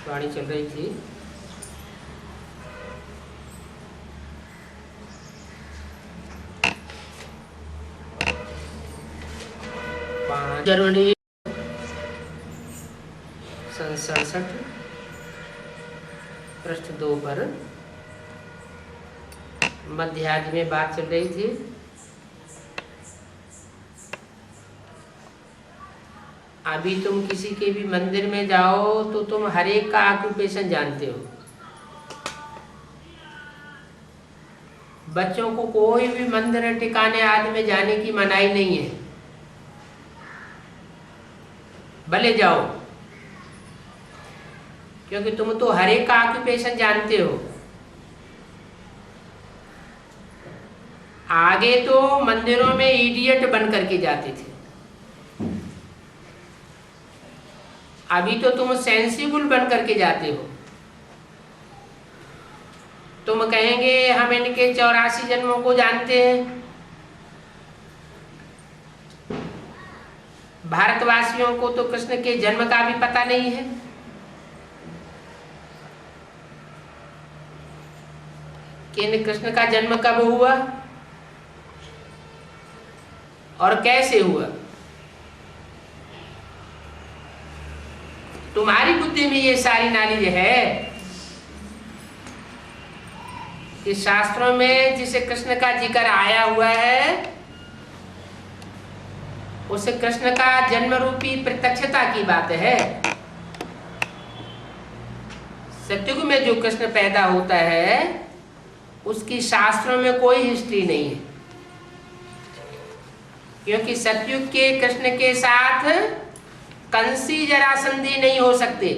वाणी चल रही थी। जनवरी 67 पृष्ठ 2 पर मध्याज में बात चल रही थी। अभी तुम किसी के भी मंदिर में जाओ तो तुम हर एक का ऑक्यूपेशन जानते हो। बच्चों को कोई भी मंदिर ठिकाने आदि में जाने की मनाही नहीं है, भले जाओ, क्योंकि तुम तो हर एक का ऑक्यूपेशन जानते हो। आगे तो मंदिरों में इडियट बन करके जाते थे, अभी तो तुम सेंसिबल बन करके जाते हो। तुम कहेंगे हम इनके 84 जन्मों को जानते हैं। भारतवासियों को तो कृष्ण के जन्म का भी पता नहीं है। कि कृष्ण का जन्म कब हुआ और कैसे हुआ। तुम्हारी बुद्धि में ये सारी नॉलेज है कि शास्त्रों में जिसे कृष्ण का जिक्र आया हुआ है उस कृष्ण का जन्म रूपी प्रत्यक्षता की बात है। सत्युग में जो कृष्ण पैदा होता है उसकी शास्त्रों में कोई हिस्ट्री नहीं है, क्योंकि सत्युग के कृष्ण के साथ कंसी जरासंधि नहीं हो सकते।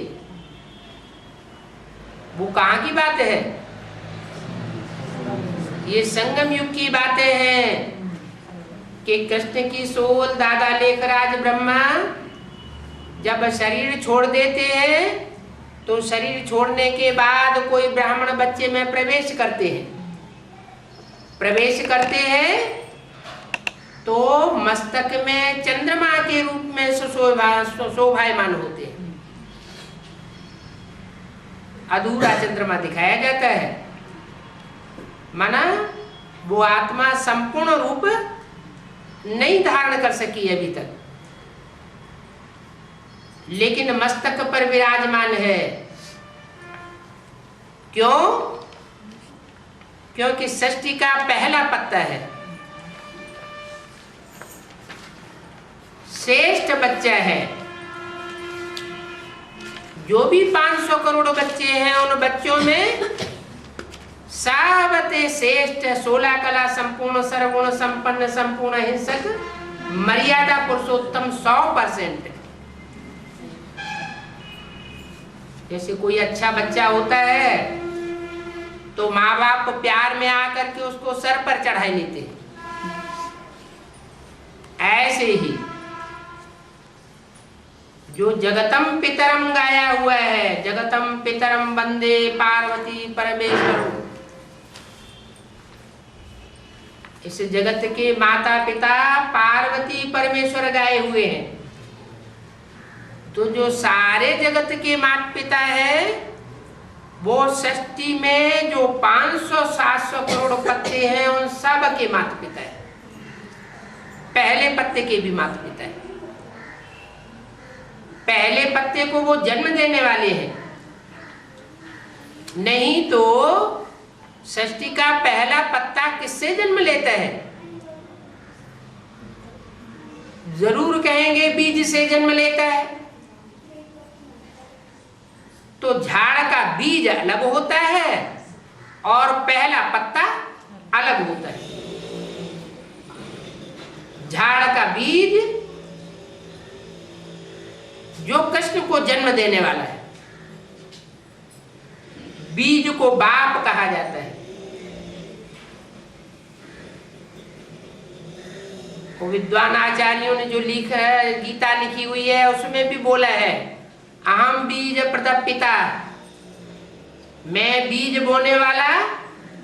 वो कहाँ की बात है? ये संगम युग की बातें हैं कि कृष्ण की सोल दादा लेखराज ब्रह्मा जब शरीर छोड़ देते हैं तो शरीर छोड़ने के बाद कोई ब्राह्मण बच्चे में प्रवेश करते हैं। प्रवेश करते हैं तो मस्तक में चंद्रमा के रूप में शोभायमान होते हैं। अधूरा चंद्रमा दिखाया जाता है, माना वो आत्मा संपूर्ण रूप नहीं धारण कर सकी अभी तक, लेकिन मस्तक पर विराजमान है। क्यों? क्योंकि सृष्टि का पहला पत्ता है, श्रेष्ठ बच्चा है। जो भी 500 करोड़ बच्चे हैं उन बच्चों में सावते श्रेष्ठ 16 कला संपूर्ण सर्वगुण संपन्न संपूर्ण हिंसक मर्यादा पुरुषोत्तम 100%। जैसे कोई अच्छा बच्चा होता है तो माँ बाप प्यार में आकर के उसको सर पर चढ़ाई लेते हैं, ऐसे ही जो जगतम पितरम गाया हुआ है, जगतम पितरम वंदे पार्वती परमेश्वर, इस जगत के माता पिता पार्वती परमेश्वर गाए हुए हैं। तो जो सारे जगत के माता पिता है वो सृष्टि में जो 500-700 करोड़ पत्ते हैं उन सब के माता पिता है, पहले पत्ते के भी माता पिता है। पहले पत्ते को वो जन्म देने वाले हैं, नहीं तो सृष्टि का पहला पत्ता किससे जन्म लेता है? जरूर कहेंगे बीज से जन्म लेता है। तो झाड़ का बीज अलग होता है और पहला पत्ता अलग होता है। झाड़ का बीज जो कृष्ण को जन्म देने वाला है, बीज को बाप कहा जाता है। वो विद्वान आचार्यों ने जो लिखा है, गीता लिखी हुई है, उसमें भी बोला है अहम बीज प्रदपिता, मैं बीज बोने वाला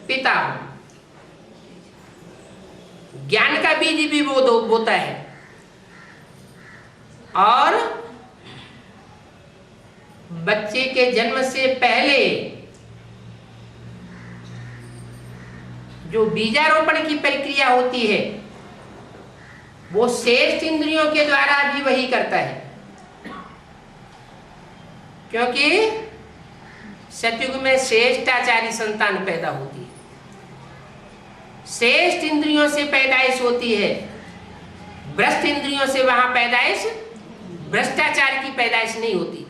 पिता हूं। ज्ञान का बीज भी वो बोता है और बच्चे के जन्म से पहले जो बीजारोपण की प्रक्रिया होती है वो श्रेष्ठ इंद्रियों के द्वारा भी वही करता है, क्योंकि सतयुग में श्रेष्ठाचारी संतान पैदा होती है, श्रेष्ठ इंद्रियों से पैदाइश होती है। भ्रष्ट इंद्रियों से वहां पैदाइश, भ्रष्टाचार की पैदाइश नहीं होती।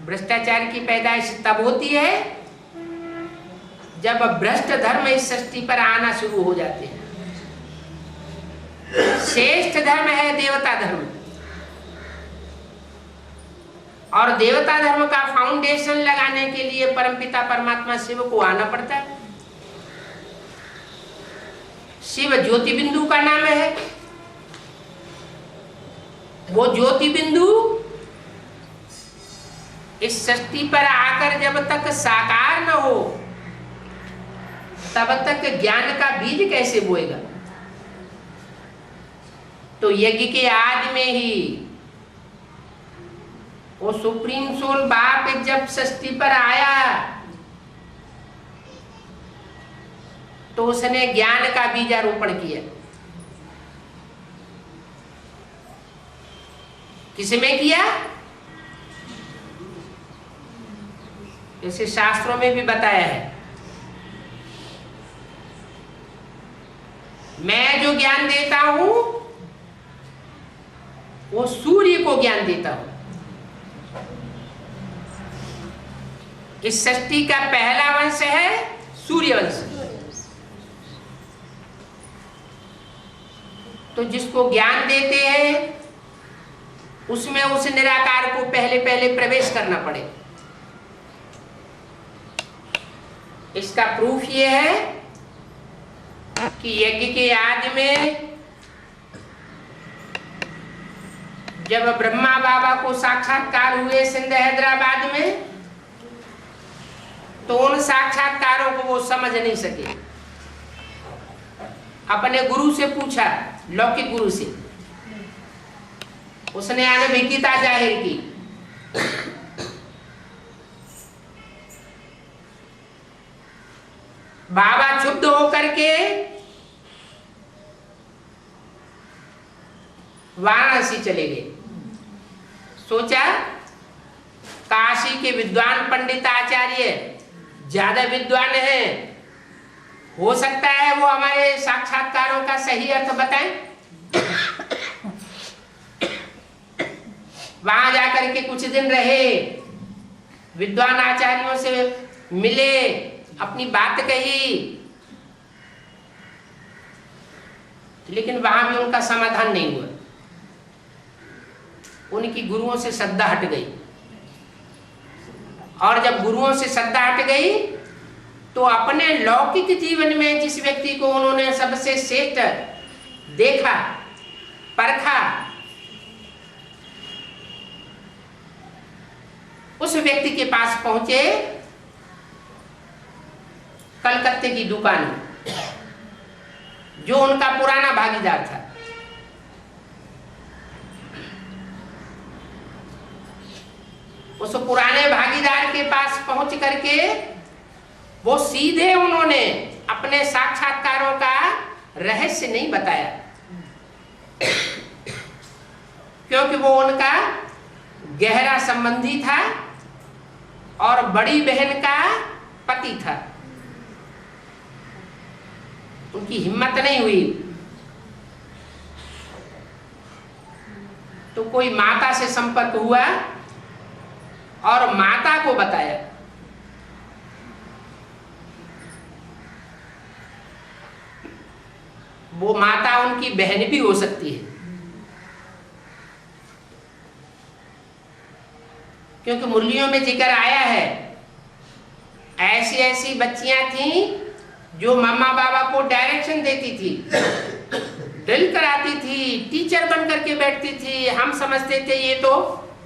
भ्रष्टाचार की पैदाइश तब होती है जब भ्रष्ट धर्म इस सृष्टि पर आना शुरू हो जाते हैं। श्रेष्ठ धर्म है देवता धर्म, और देवता धर्म का फाउंडेशन लगाने के लिए परमपिता परमात्मा शिव को आना पड़ता है। शिव ज्योति बिंदु का नाम है। वो ज्योति बिंदु इस सृष्टि पर आकर जब तक साकार न हो तब तक ज्ञान का बीज कैसे बोएगा? तो यज्ञ के आदि में ही वो सुप्रीम सोल बाप जब सृष्टि पर आया तो उसने ज्ञान का बीजारोपण किया। किसमें किया? जैसे शास्त्रों में भी बताया है, मैं जो ज्ञान देता हूं वो सूर्य को ज्ञान देता हूं। इस सृष्टि का पहला वंश है सूर्य वंश। तो जिसको ज्ञान देते हैं उसमें उस निराकार को पहले पहले प्रवेश करना पड़े। इसका प्रूफ ये है कि यज्ञ के आदि में जब ब्रह्मा बाबा को साक्षात्कार हुए सिंध हैदराबाद में, तो उन साक्षात्कारों को वो समझ नहीं सके। अपने गुरु से पूछा, लौकिक गुरु से, उसने अनभिज्ञता जाहिर की। बाबा क्षुब्ध होकर के वाराणसी चले गए। सोचा काशी के विद्वान पंडित आचार्य ज्यादा विद्वान हैं, हो सकता है वो हमारे साक्षात्कारों का सही अर्थ बताएं। वहां जाकर के कुछ दिन रहे, विद्वान आचार्यों से मिले, अपनी बात कही, लेकिन वहां भी उनका समाधान नहीं हुआ। उनकी गुरुओं से श्रद्धा हट गई, और जब गुरुओं से श्रद्धा हट गई तो अपने लौकिक जीवन में जिस व्यक्ति को उन्होंने सबसे श्रेष्ठ देखा, परखा, उस व्यक्ति के पास पहुंचे, कलकत्ते की दुकान, जो उनका पुराना भागीदार था। उस पुराने भागीदार के पास पहुंच करके वो सीधे उन्होंने अपने साक्षात्कारों का रहस्य नहीं बताया, क्योंकि वो उनका गहरा संबंधी था और बड़ी बहन का पति था। उनकी हिम्मत नहीं हुई, तो कोई माता से संपर्क हुआ और माता को बताया। वो माता उनकी बहन भी हो सकती है, क्योंकि मुरलियों में जिक्र आया है, ऐसी ऐसी बच्चियां थीं जो मम्मा बाबा को डायरेक्शन देती थी, ड्रिल कराती थी, टीचर बन करके बैठती थी। हम समझते थे ये तो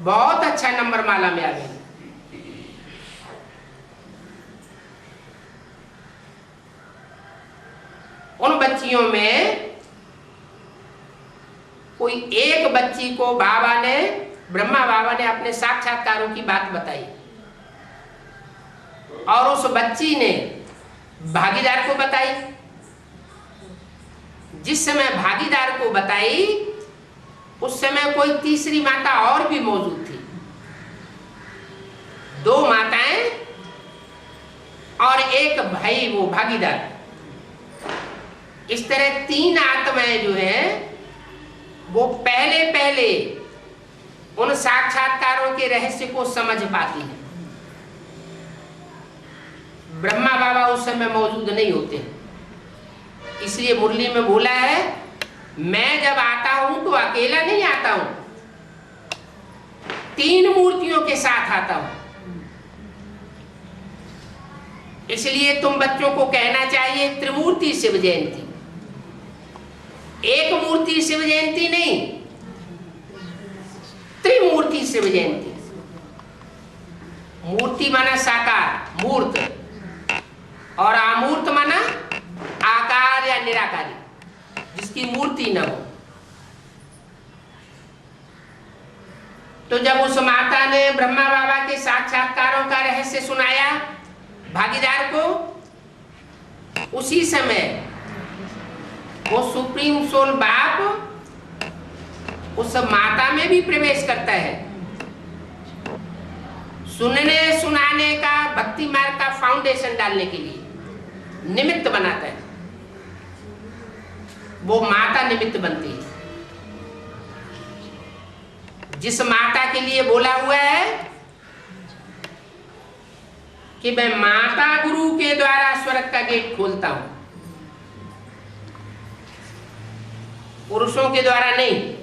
बहुत अच्छा नंबर माला में आ गई। उन बच्चियों में कोई एक बच्ची को बाबा ने ब्रह्मा बाबा ने अपने साक्षात्कारों की बात बताई और उस बच्ची ने भागीदार को बताई। जिस समय भागीदार को बताई उस समय कोई तीसरी माता और भी मौजूद थी, 2 माताएं और एक भाई वो भागीदार। इस तरह 3 आत्माएं जो है वो पहले उन साक्षात्कारों के रहस्य को समझ पाती हैं। ब्रह्मा बाबा उस समय मौजूद नहीं होते, इसलिए मुरली में बोला है, मैं जब आता हूं तो अकेला नहीं आता हूं, 3 मूर्तियों के साथ आता हूं। इसलिए तुम बच्चों को कहना चाहिए त्रिमूर्ति शिव जयंती, एक मूर्ति शिव जयंती नहीं, त्रिमूर्ति शिव जयंती। मूर्ति माना साकार मूर्त, और अमूर्त माना आकार या निराकारी, जिसकी मूर्ति न हो। तो जब उस माता ने ब्रह्मा बाबा के साक्षात्कारों का रहस्य सुनाया भागीदार को, उसी समय वो सुप्रीम सोल बाप उस माता में भी प्रवेश करता है। सुनने सुनाने का, भक्ति मार्ग का फाउंडेशन डालने के लिए निमित्त बनाता है, वो माता निमित्त बनती है। जिस माता के लिए बोला हुआ है कि मैं माता गुरु के द्वारा स्वर्ग का गेट खोलता हूं, पुरुषों के द्वारा नहीं।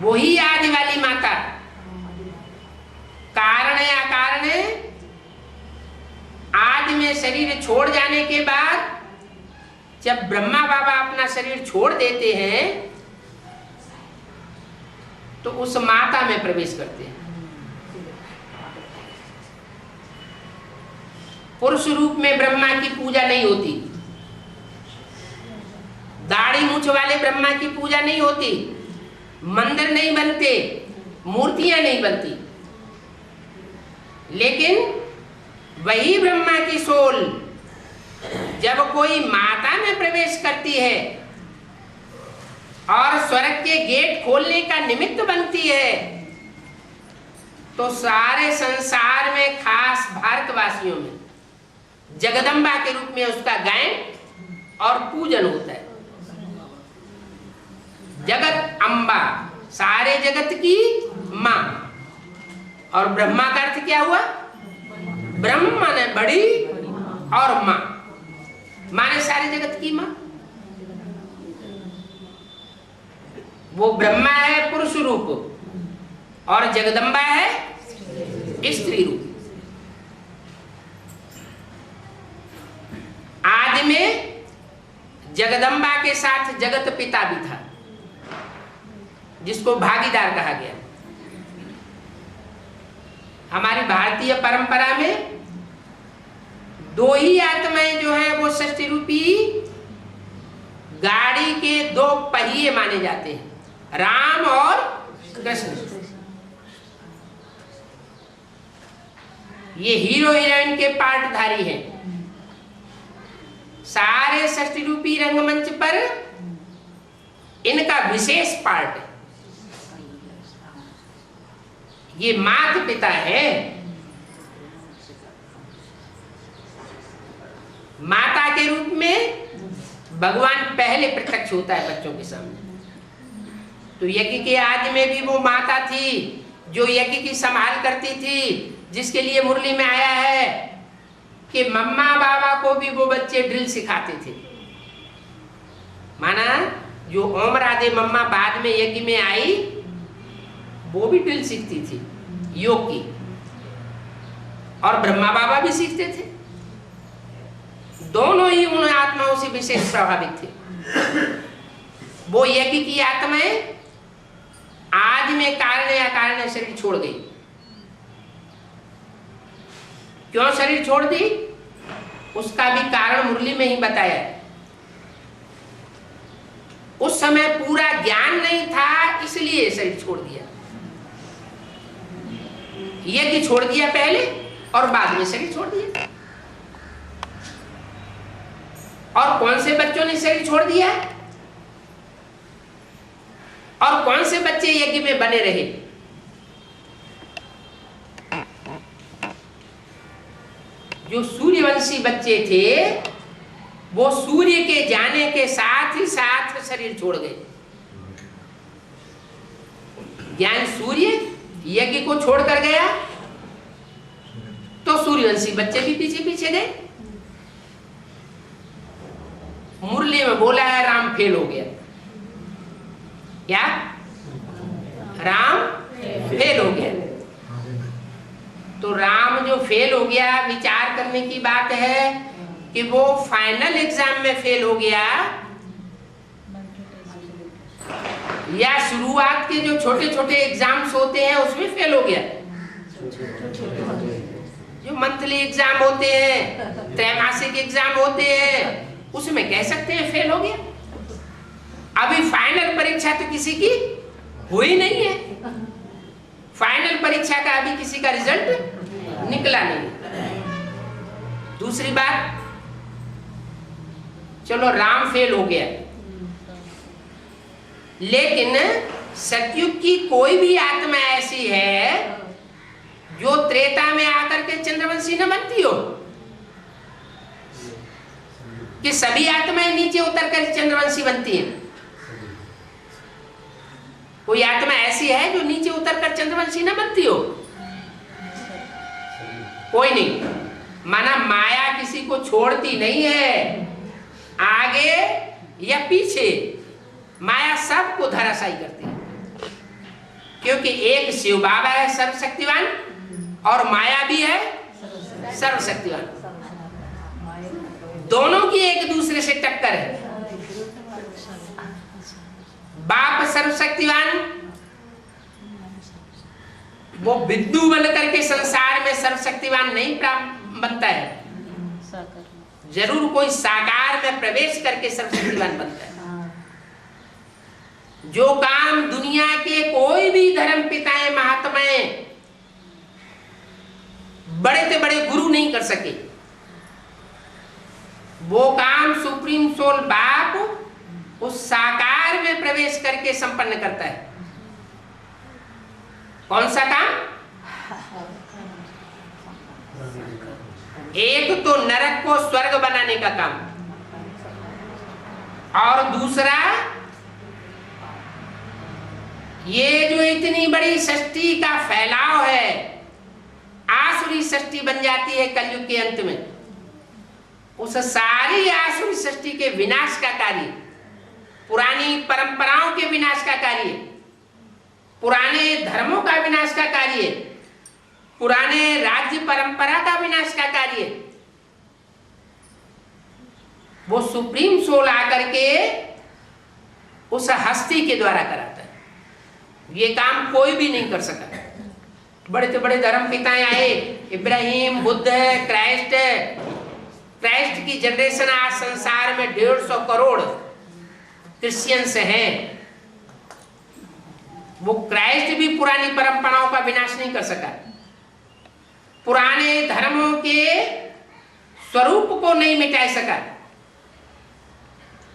वही आदि वाली माता, कारण या कारण आदि में शरीर छोड़ जाने के बाद जब ब्रह्मा बाबा अपना शरीर छोड़ देते हैं तो उस माता में प्रवेश करते हैं। पुरुष रूप में ब्रह्मा की पूजा नहीं होती, दाढ़ी मूछ वाले ब्रह्मा की पूजा नहीं होती, मंदिर नहीं बनते, मूर्तियां नहीं बनती। लेकिन वही ब्रह्मा की सोल जब कोई माता में प्रवेश करती है और स्वर्ग के गेट खोलने का निमित्त बनती है, तो सारे संसार में, खास भारतवासियों में जगदम्बा के रूप में उसका गायन और पूजन होता है। जगत अम्बा, सारे जगत की मां। और ब्रह्मा का अर्थ क्या हुआ? ब्रह्म माने बड़ी और मां माने सारे जगत की मां। वो ब्रह्मा है पुरुष रूप और जगदम्बा है स्त्री रूप। आदि में जगदम्बा के साथ जगत पिता भी था, जिसको भागीदार कहा गया। हमारी भारतीय परंपरा में 2 ही आत्माएं जो है वो षष्ठी रूपी गाड़ी के 2 पहिए माने जाते हैं, राम और कृष्ण। ये हीरो हीरोइन के पार्टधारी हैं। सारे षष्ठी रूपी रंगमंच पर इनका विशेष पार्ट है। ये माता पिता है। माता के रूप में भगवान पहले प्रत्यक्ष होता है बच्चों के सामने। तो यज्ञ के आदि में भी वो माता थी जो यज्ञ की संभाल करती थी, जिसके लिए मुरली में आया है कि मम्मा बाबा को भी वो बच्चे ड्रिल सिखाते थे। माना जो ओम राधे मम्मा बाद में यज्ञ में आई, वो भी ड्रिल सीखती थी योग की, और ब्रह्मा बाबा भी सीखते थे। दोनों ही उन आत्माओं से विशेष प्रभावित थे। वो यज्ञ की आत्माएं आदि में कारण या कारण शरीर छोड़ गई। क्यों शरीर छोड़ दी, उसका भी कारण मुरली में ही बताया। उस समय पूरा पूरा ज्ञान नहीं था, इसलिए शरीर छोड़ दिया। यज्ञ छोड़ दिया पहले और बाद में शरीर छोड़ दिया। और कौन से बच्चों ने शरीर छोड़ दिया और कौन से बच्चे यज्ञ में बने रहे? जो सूर्यवंशी बच्चे थे वो सूर्य के जाने के साथ ही साथ शरीर छोड़ गए। ज्ञान सूर्य यज्ञ को छोड़कर गया तो सूर्यवंशी बच्चे भी पीछे पीछे गए। मुरली में बोला है राम फेल हो गया। क्या? राम फेल हो गया। तो राम जो फेल हो गया, विचार करने की बात है कि वो फाइनल एग्जाम में फेल हो गया या शुरुआत के जो छोटे छोटे एग्जाम्स होते हैं उसमें फेल हो गया। जो मंथली एग्जाम होते हैं, त्रैमासिक एग्जाम होते हैं, उसमें कह सकते हैं फेल हो गया। अभी फाइनल परीक्षा तो किसी की हुई नहीं है। फाइनल परीक्षा का अभी किसी का रिजल्ट निकला नहीं। दूसरी बात, चलो राम फेल हो गया, लेकिन सतयुग की कोई भी आत्मा ऐसी है जो त्रेता में आकर के चंद्रवंशी न बनती हो? कि सभी आत्माएं नीचे उतर कर चंद्रवंशी बनती हैं? कोई आत्मा ऐसी है जो नीचे उतर कर चंद्रवंशी न बनती हो? कोई नहीं। माना माया किसी को छोड़ती नहीं है, आगे या पीछे माया सबको धराशायी करती है। क्योंकि एक शिव बाबा है सर्वशक्तिवान और माया भी है सर्वशक्तिवान। दोनों की एक दूसरे से टक्कर है। बाप सर्वशक्तिवान, वो विद्यु बन करके संसार में सर्वशक्तिवान नहीं बनता है, जरूर कोई साकार में प्रवेश करके सर्वशक्तिवान बनता है। जो काम दुनिया के कोई भी धर्म पिताएं महात्माएं बड़े से बड़े गुरु नहीं कर सके, वो काम सुप्रीम सोल बाप उस साकार में प्रवेश करके संपन्न करता है। कौन सा काम? एक तो नरक को स्वर्ग बनाने का काम, और दूसरा ये जो इतनी बड़ी सृष्टि का फैलाव है, आसुरी सृष्टि बन जाती है कलयुग के अंत में, उस सारी आसुरी सृष्टि के विनाश का कार्य, पुरानी परंपराओं के विनाश का कार्य, पुराने धर्मों का विनाश का कार्य, पुराने राज्य परंपरा का विनाश का कार्य, वो सुप्रीम सोल आकर के उस हस्ती के द्वारा कराता है। ये काम कोई भी नहीं कर सका। बड़े से बड़े धर्म पिताएं आए, इब्राहिम, बुद्ध, क्राइस्ट की जनरेशन आज संसार में 150 करोड़ क्रिश्चियंस हैं। वो क्राइस्ट भी पुरानी परंपराओं का विनाश नहीं कर सका, पुराने धर्मों के स्वरूप को नहीं मिटा सका।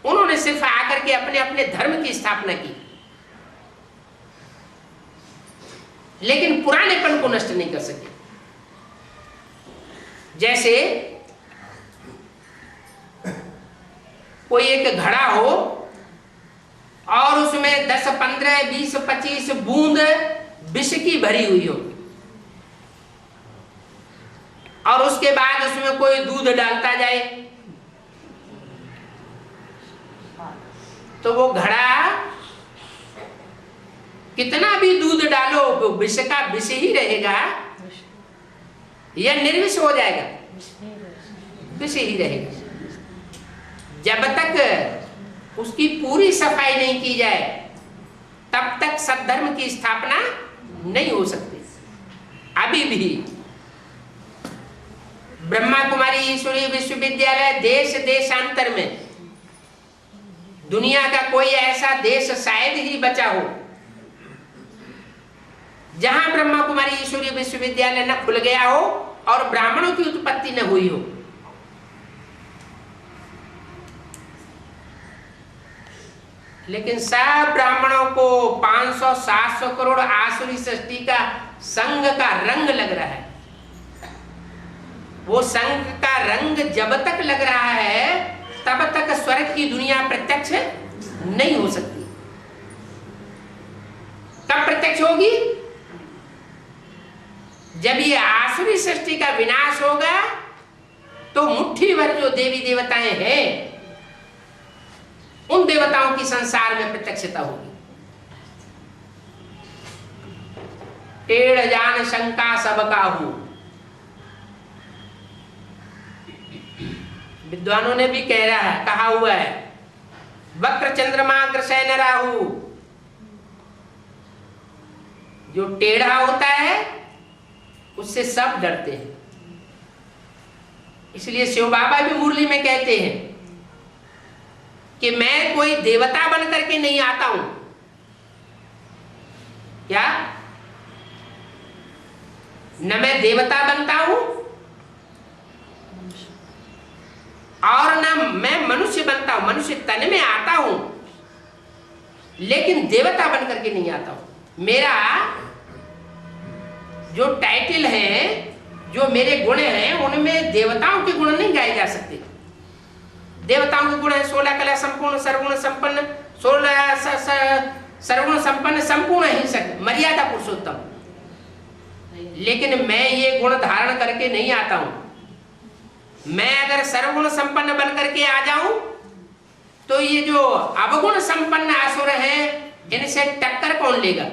उन्होंने सिर्फ आकर के अपने अपने धर्म की स्थापना की, लेकिन पुरानेपन को नष्ट नहीं कर सके। जैसे कोई एक घड़ा हो और उसमें 10, 15, 20, 25 बूंद विष की भरी हुई हो, और उसके बाद उसमें कोई दूध डालता जाए, तो वो घड़ा कितना भी दूध डालो विष का विष ही रहेगा या निर्विष हो जाएगा? विष ही रहेगा। जब तक उसकी पूरी सफाई नहीं की जाए तब तक सद्धर्म की स्थापना नहीं हो सकती। अभी भी ब्रह्मा कुमारी ईश्वरीय विश्वविद्यालय देश देशांतर में दुनिया का कोई ऐसा देश शायद ही बचा हो जहां ब्रह्मा कुमारी ईश्वरीय विश्वविद्यालय न खुल गया हो और ब्राह्मणों की उत्पत्ति न हुई हो। लेकिन सब ब्राह्मणों को 500-700 करोड़ आसुरी सृष्टि का संग का रंग लग रहा है। वो संग का रंग जब तक लग रहा है तब तक स्वर्ग की दुनिया प्रत्यक्ष नहीं हो सकती। कब प्रत्यक्ष होगी? जब ये आसुरी सृष्टि का विनाश होगा तो मुट्ठी भर जो देवी देवताएं हैं उन देवताओं की संसार में प्रत्यक्षता होगी। टेढ़ जान शंका सब काहू। विद्वानों ने भी कहा हुआ है, वक्र चंद्रमा ग्रसैन राहु। जो टेढ़ा होता है उससे सब डरते हैं। इसलिए शिव बाबा भी मुरली में कहते हैं कि मैं कोई देवता बन करके नहीं आता हूं। क्या? न मैं देवता बनता हूं और न मैं मनुष्य बनता हूं। मनुष्य तन में आता हूं लेकिन देवता बन करके नहीं आता हूं। मेरा जो टाइटल है, जो मेरे गुण हैं, उनमें देवताओं के गुण नहीं गाए जा सकते। देवताओं के गुण है 16 कला संपूर्ण, सर्वगुण संपन्न, 16 सर्वगुण संपन्न, संपूर्ण हिंसक, मर्यादा पुरुषोत्तम। लेकिन मैं ये गुण धारण करके नहीं आता हूं। मैं अगर सर्वगुण संपन्न बन करके आ जाऊं तो ये जो अवगुण संपन्न असुर हैं इनसे टक्कर कौन लेगा?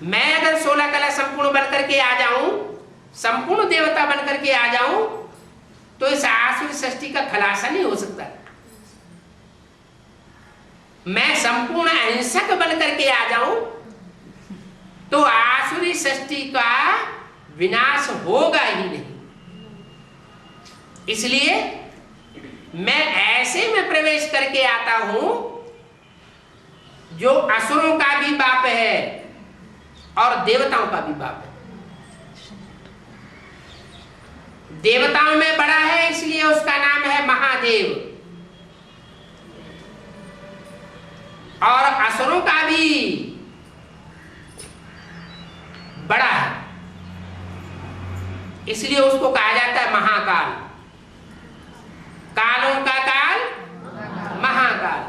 मैं अगर 16 कला संपूर्ण बन करके आ जाऊं, संपूर्ण देवता बन करके आ जाऊं तो इस आसुरी सृष्टि का खलासा नहीं हो सकता। मैं संपूर्ण अहिंसक बन करके आ जाऊं तो आसुरी सृष्टि का विनाश होगा ही नहीं। इसलिए मैं ऐसे में प्रवेश करके आता हूं जो असुरों का भी बाप है और देवताओं का भी बाप है। देवताओं में बड़ा है इसलिए उसका नाम है महादेव, और असुरों का भी बड़ा है इसलिए उसको कहा जाता है महाकाल। कालों का काल महाकाल।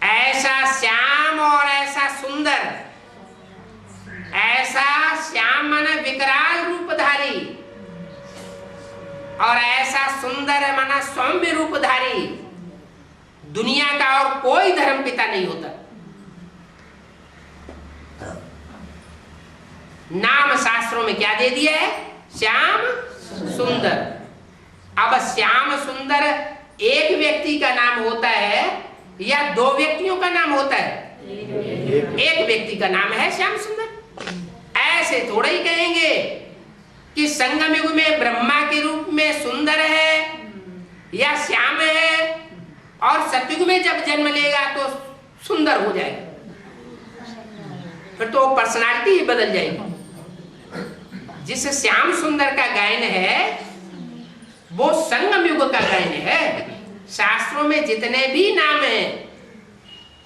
ऐसा श्याम और ऐसा सुंदर, ऐसा श्याम माना विकराल रूपधारी और ऐसा सुंदर माना सौम्य रूपधारी दुनिया का और कोई धर्म पिता नहीं होता। नाम शास्त्रों में क्या दे दिया है? श्याम सुंदर। अब श्याम सुंदर एक व्यक्ति का नाम होता है या दो व्यक्तियों का नाम होता है? एक व्यक्ति का नाम है श्याम सुंदर। ऐसे थोड़ा ही कहेंगे कि संगम युग में ब्रह्मा के रूप में सुंदर है या श्याम है और सतयुग में जब जन्म लेगा तो सुंदर हो जाएगा। फिर तो पर्सनालिटी ही बदल जाएगी। जिस श्याम सुंदर का गायन है वो संगम युग का गायन है। शास्त्रों में जितने भी नाम हैं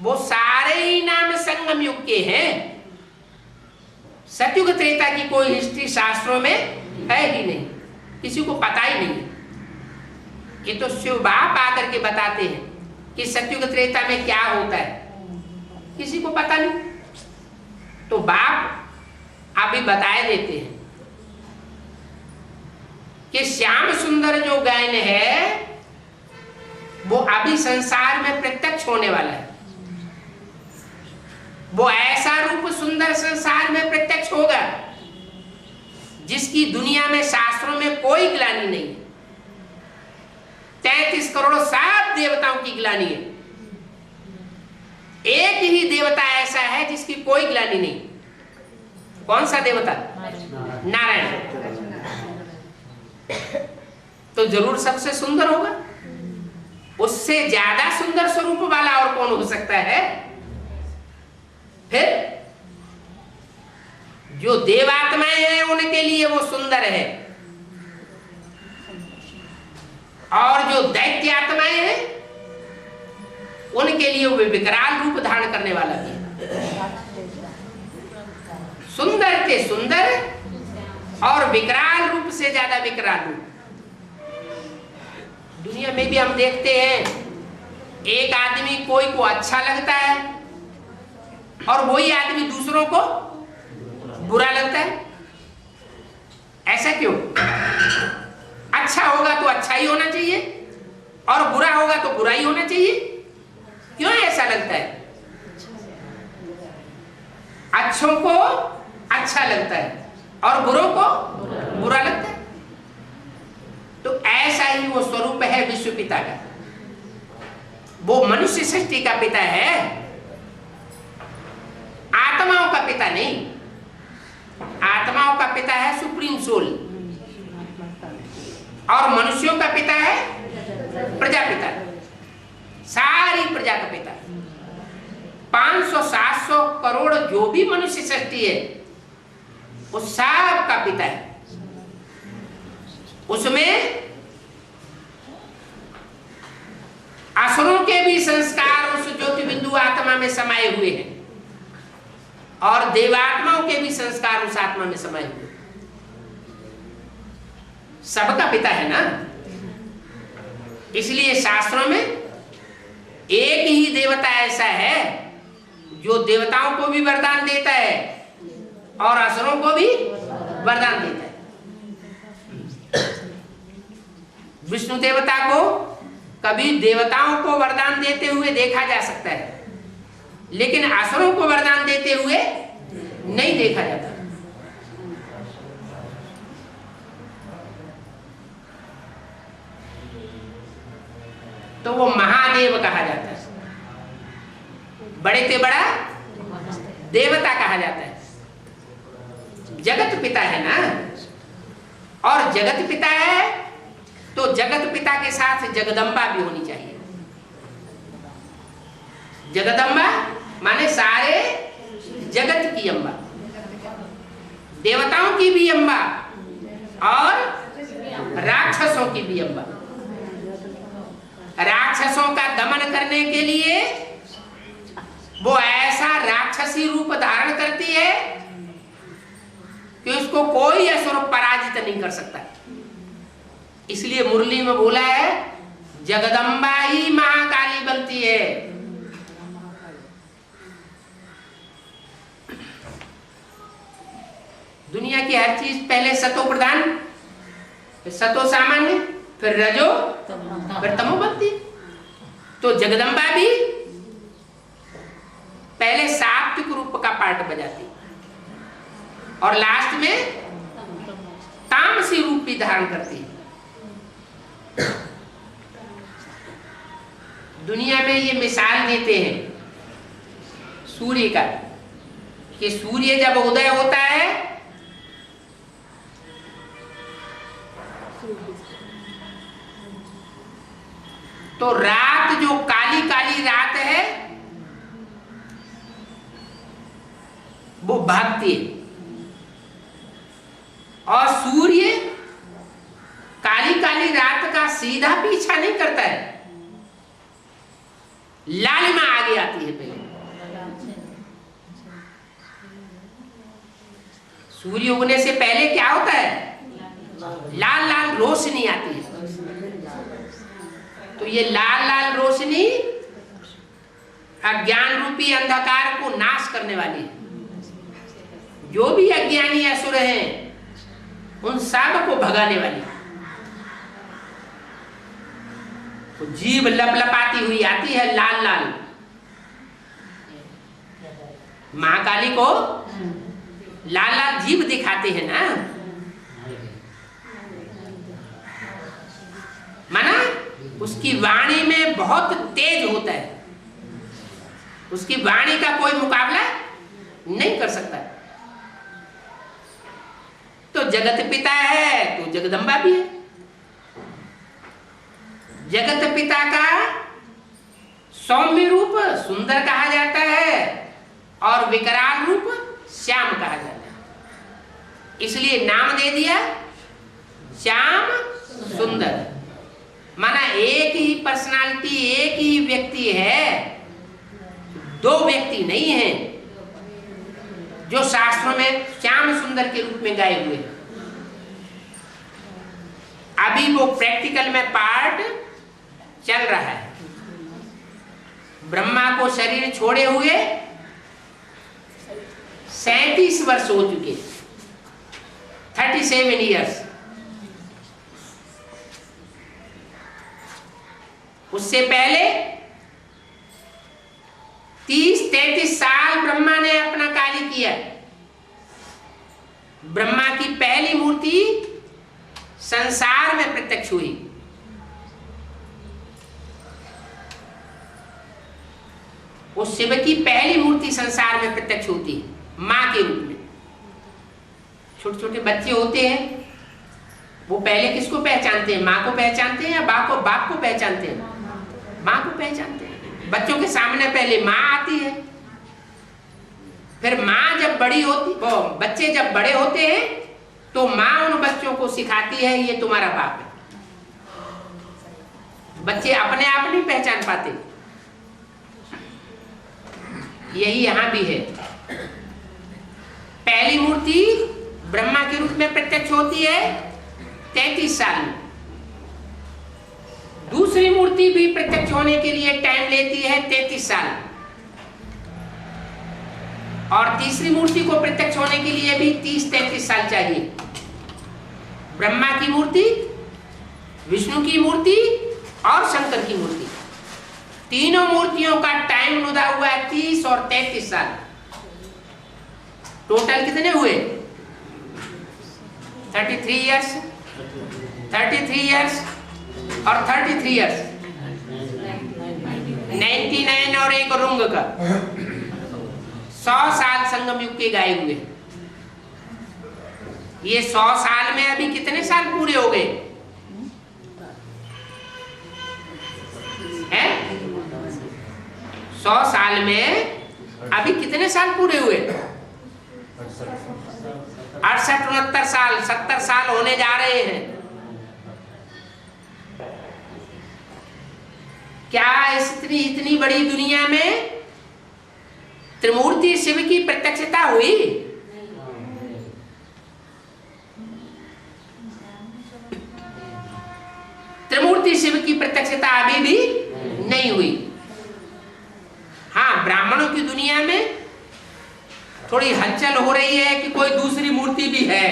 वो सारे ही नाम संगम युग के हैं। सतयुग त्रेता की कोई हिस्ट्री शास्त्रों में है ही नहीं, किसी को पता ही नहीं। ये तो शिव बाप आकर के बताते हैं कि सतयुग त्रेता में क्या होता है, किसी को पता नहीं। तो बाप अभी बताए देते हैं कि श्याम सुंदर जो गायन है वो अभी संसार में प्रत्यक्ष होने वाला है। वो ऐसा रूप सुंदर संसार में प्रत्यक्ष होगा जिसकी दुनिया में शास्त्रों में कोई ग्लानि नहीं है। 33 करोड़ सब देवताओं की ग्लानि है, एक ही देवता ऐसा है जिसकी कोई ग्लानि नहीं। कौन सा देवता? नारायण। तो तो जरूर सबसे सुंदर होगा। उससे ज्यादा सुंदर स्वरूप वाला और कौन हो सकता है? फिर जो देवात्माएं हैं उनके लिए वो सुंदर है, और जो दैत्य आत्माएं हैं उनके लिए वो विकराल रूप धारण करने वाला भी है। सुंदर के सुंदर और विकराल रूप से ज्यादा विकराल रूप। दुनिया में भी हम देखते हैं, एक आदमी कोई को अच्छा लगता है और वही आदमी दूसरों को बुरा लगता है। ऐसा क्यों? अच्छा होगा तो अच्छा ही होना चाहिए और बुरा होगा तो बुरा ही होना चाहिए। क्यों ऐसा लगता है? अच्छों को अच्छा लगता है और बुरों को बुरा लगता है। तो ऐसा ही वो स्वरूप है विश्व पिता का। वो मनुष्य सृष्टि का पिता है, आत्माओं का पिता नहीं। आत्माओं का पिता है सुप्रीम सोल और मनुष्यों का पिता है प्रजापिता, सारी प्रजा का पिता। 500-700 करोड़ जो भी मनुष्य सृष्टि है वो सब का पिता है। उसमें असुरों के भी संस्कार उस ज्योति बिंदु आत्मा में समाये हुए हैं और देवात्माओं के भी संस्कार उस आत्मा में समाये हुए। सबका पिता है ना। इसलिए शास्त्रों में एक ही देवता ऐसा है जो देवताओं को भी वरदान देता है और असुरों को भी वरदान देता है। विष्णु देवता को कभी देवताओं को वरदान देते हुए देखा जा सकता है, लेकिन असुरों को वरदान देते हुए नहीं देखा जाता। तो वो महादेव कहा जाता है, बड़े से बड़ा देवता कहा जाता है। जगत पिता है ना, और जगत पिता है तो जगत पिता के साथ जगदम्बा भी होनी चाहिए। जगदम्बा माने सारे जगत की अम्बा, देवताओं की भी अम्बा और राक्षसों की भी अम्बा। राक्षसों का दमन करने के लिए वो ऐसा राक्षसी रूप धारण करती है कि उसको कोई असुर पराजित नहीं कर सकता। इसलिए मुरली में बोला है जगदम्बा ही महाकाली बनती है। दुनिया की हर चीज पहले सतो प्रधान, फिर सतो सामान्य, फिर रजो, फिर तमो बनती है। तो जगदम्बा भी पहले सात्विक रूप का पार्ट बजाती और लास्ट में तामसी रूप भी धारण करती है। दुनिया में ये मिसाल देते हैं सूर्य का, कि सूर्य जब उदय होता है तो रात जो काली काली रात है वो भागती है, और सूर्य काली काली रात का सीधा पीछा नहीं करता है, लालिमा आगे आती है। पहले सूर्य उगने से पहले क्या होता है? लाल लाल रोशनी आती है। तो ये लाल लाल रोशनी अज्ञान रूपी अंधकार को नाश करने वाली है। जो भी अज्ञानी असुर हैं उन सब को भगाने वाली है। तो जीव लपलपाती हुई आती है लाल लाल। महाकाली को लाल लाल जीव दिखाते हैं ना, माना उसकी वाणी में बहुत तेज होता है, उसकी वाणी का कोई मुकाबला नहीं कर सकता। तो जगत पिता है तो जगदम्बा भी है। जगत पिता का सौम्य रूप सुंदर कहा जाता है और विकराल रूप श्याम कहा जाता है। इसलिए नाम दे दिया श्याम सुंदर। माना एक ही पर्सनालिटी, एक ही व्यक्ति है, दो व्यक्ति नहीं है जो शास्त्रों में श्याम सुंदर के रूप में गाए हुए। अभी वो प्रैक्टिकल में पार्ट चल रहा है। ब्रह्मा को शरीर छोड़े हुए 37 वर्ष हो चुके, 37 ईयर्स। उससे पहले 30-33 साल ब्रह्मा ने अपना कार्य किया। ब्रह्मा की पहली मूर्ति संसार में प्रत्यक्ष हुई। वो शिव की पहली मूर्ति संसार में प्रत्यक्ष होती है मां के रूप में। छोटे छोटे बच्चे होते हैं, वो पहले किसको पहचानते हैं? मां को पहचानते हैं या बाप को पहचानते हैं? मां को पहचानते हैं। बच्चों के सामने पहले मां आती है, फिर मां जब बड़ी होती, बच्चे जब बड़े होते हैं तो मां उन बच्चों को सिखाती है ये तुम्हारा बाप है। बच्चे अपने आप नहीं पहचान पाते। यही यहां भी है। पहली मूर्ति ब्रह्मा के रूप में प्रत्यक्ष होती है 33 साल में। दूसरी मूर्ति भी प्रत्यक्ष होने के लिए टाइम लेती है 33 साल, और तीसरी मूर्ति को प्रत्यक्ष होने के लिए भी 30-33 साल चाहिए। ब्रह्मा की मूर्ति, विष्णु की मूर्ति और शंकर की मूर्ति, तीनों मूर्तियों का टाइम नुदा हुआ है 30 और 33 साल। टोटल कितने हुए? 33 इयर्स, 33 इयर्स और 33 इयर्स, 99 और एक रुंग का 100 साल संगम युग के गाए हुए। ये 100 साल में अभी कितने साल पूरे हो गए हैं? 100 साल में अभी कितने साल पूरे हुए? 68-69 साल, 70 साल होने जा रहे हैं। क्या इतनी बड़ी दुनिया में त्रिमूर्ति शिव की प्रत्यक्षता हुई? त्रिमूर्ति शिव की प्रत्यक्षता अभी भी नहीं हुई। हाँ, ब्राह्मणों की दुनिया में थोड़ी हलचल हो रही है कि कोई दूसरी मूर्ति भी है।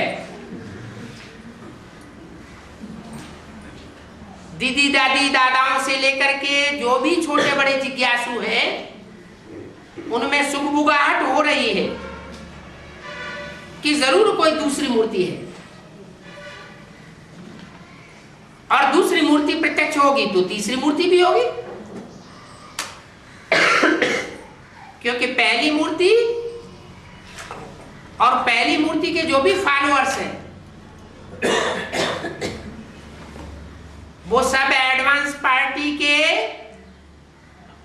दीदी दादी दादाओं से लेकर के जो भी छोटे बड़े जिज्ञासु हैं, उनमें सुगबुगाहट हो रही है कि जरूर कोई दूसरी मूर्ति है, और दूसरी मूर्ति प्रत्यक्ष होगी तो तीसरी मूर्ति भी होगी। क्योंकि पहली मूर्ति और पहली मूर्ति के जो भी फॉलोअर्स हैं, वो सब एडवांस पार्टी के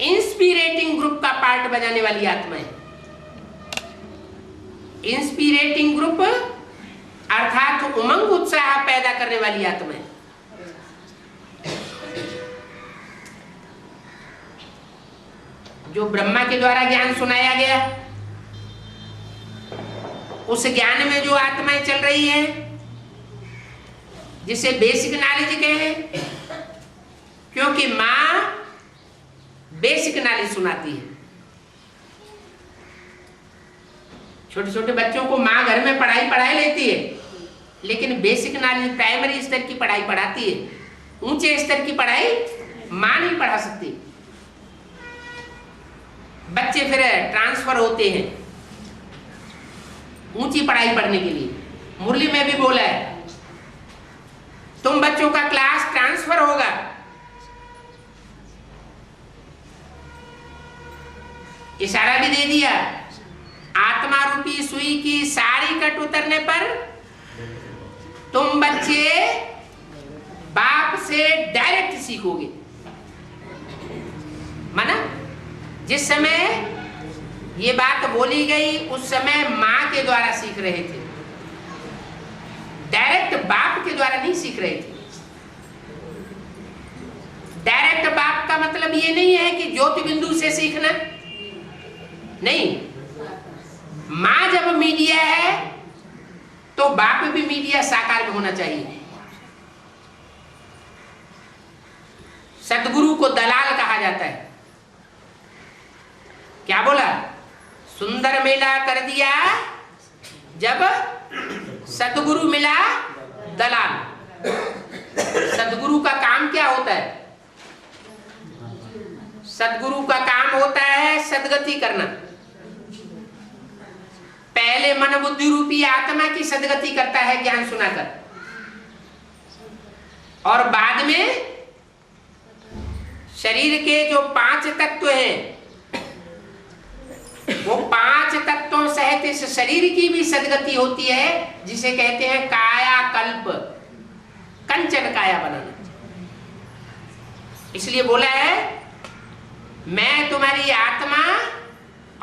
इंस्पिरेटिंग ग्रुप का पार्ट बजाने वाली आत्मा है। इंस्पिरेटिंग ग्रुप अर्थात उमंग उत्साह पैदा करने वाली आत्मा है। जो ब्रह्मा के द्वारा ज्ञान सुनाया गया, उस ज्ञान में जो आत्माएं चल रही हैं, जिसे बेसिक नॉलेज कहें, क्योंकि मां बेसिक नॉलेज सुनाती है। छोटे छोटे बच्चों को मां घर में पढ़ाई लेती है, लेकिन बेसिक नॉलेज प्राइमरी स्तर की पढ़ाई पढ़ाती है। ऊंचे स्तर की पढ़ाई मां नहीं पढ़ा सकती। बच्चे फिर ट्रांसफर होते हैं ऊंची पढ़ाई पढ़ने के लिए। मुरली में भी बोला है, तुम बच्चों का क्लास ट्रांसफर होगा। इशारा भी दे दिया, आत्मा रूपी सुई की सारी कट उतरने पर तुम बच्चे बाप से डायरेक्ट सीखोगे। माना जिस समय ये बात बोली गई उस समय माँ के द्वारा सीख रहे थे, डायरेक्ट बाप के द्वारा नहीं सीख रहे थे। डायरेक्ट बाप का मतलब ये नहीं है कि ज्योति बिंदु से सीखना, नहीं। माँ जब मीडिया है तो बाप भी मीडिया साकार में होना चाहिए। सतगुरु को दलाल कहा जाता है। क्या बोला? सुंदर मेला कर दिया जब सतगुरु मिला दलाल। सतगुरु का काम क्या होता है? सतगुरु का काम होता है सदगति करना। पहले मन बुद्धि रूपी आत्मा की सदगति करता है ज्ञान सुनाकर, और बाद में शरीर के जो 5 तत्व हैं वो 5 तत्वों सहित इस शरीर की भी सदगति होती है, जिसे कहते हैं काया कल्प, कंचन काया बनाना। इसलिए बोला है मैं तुम्हारी आत्मा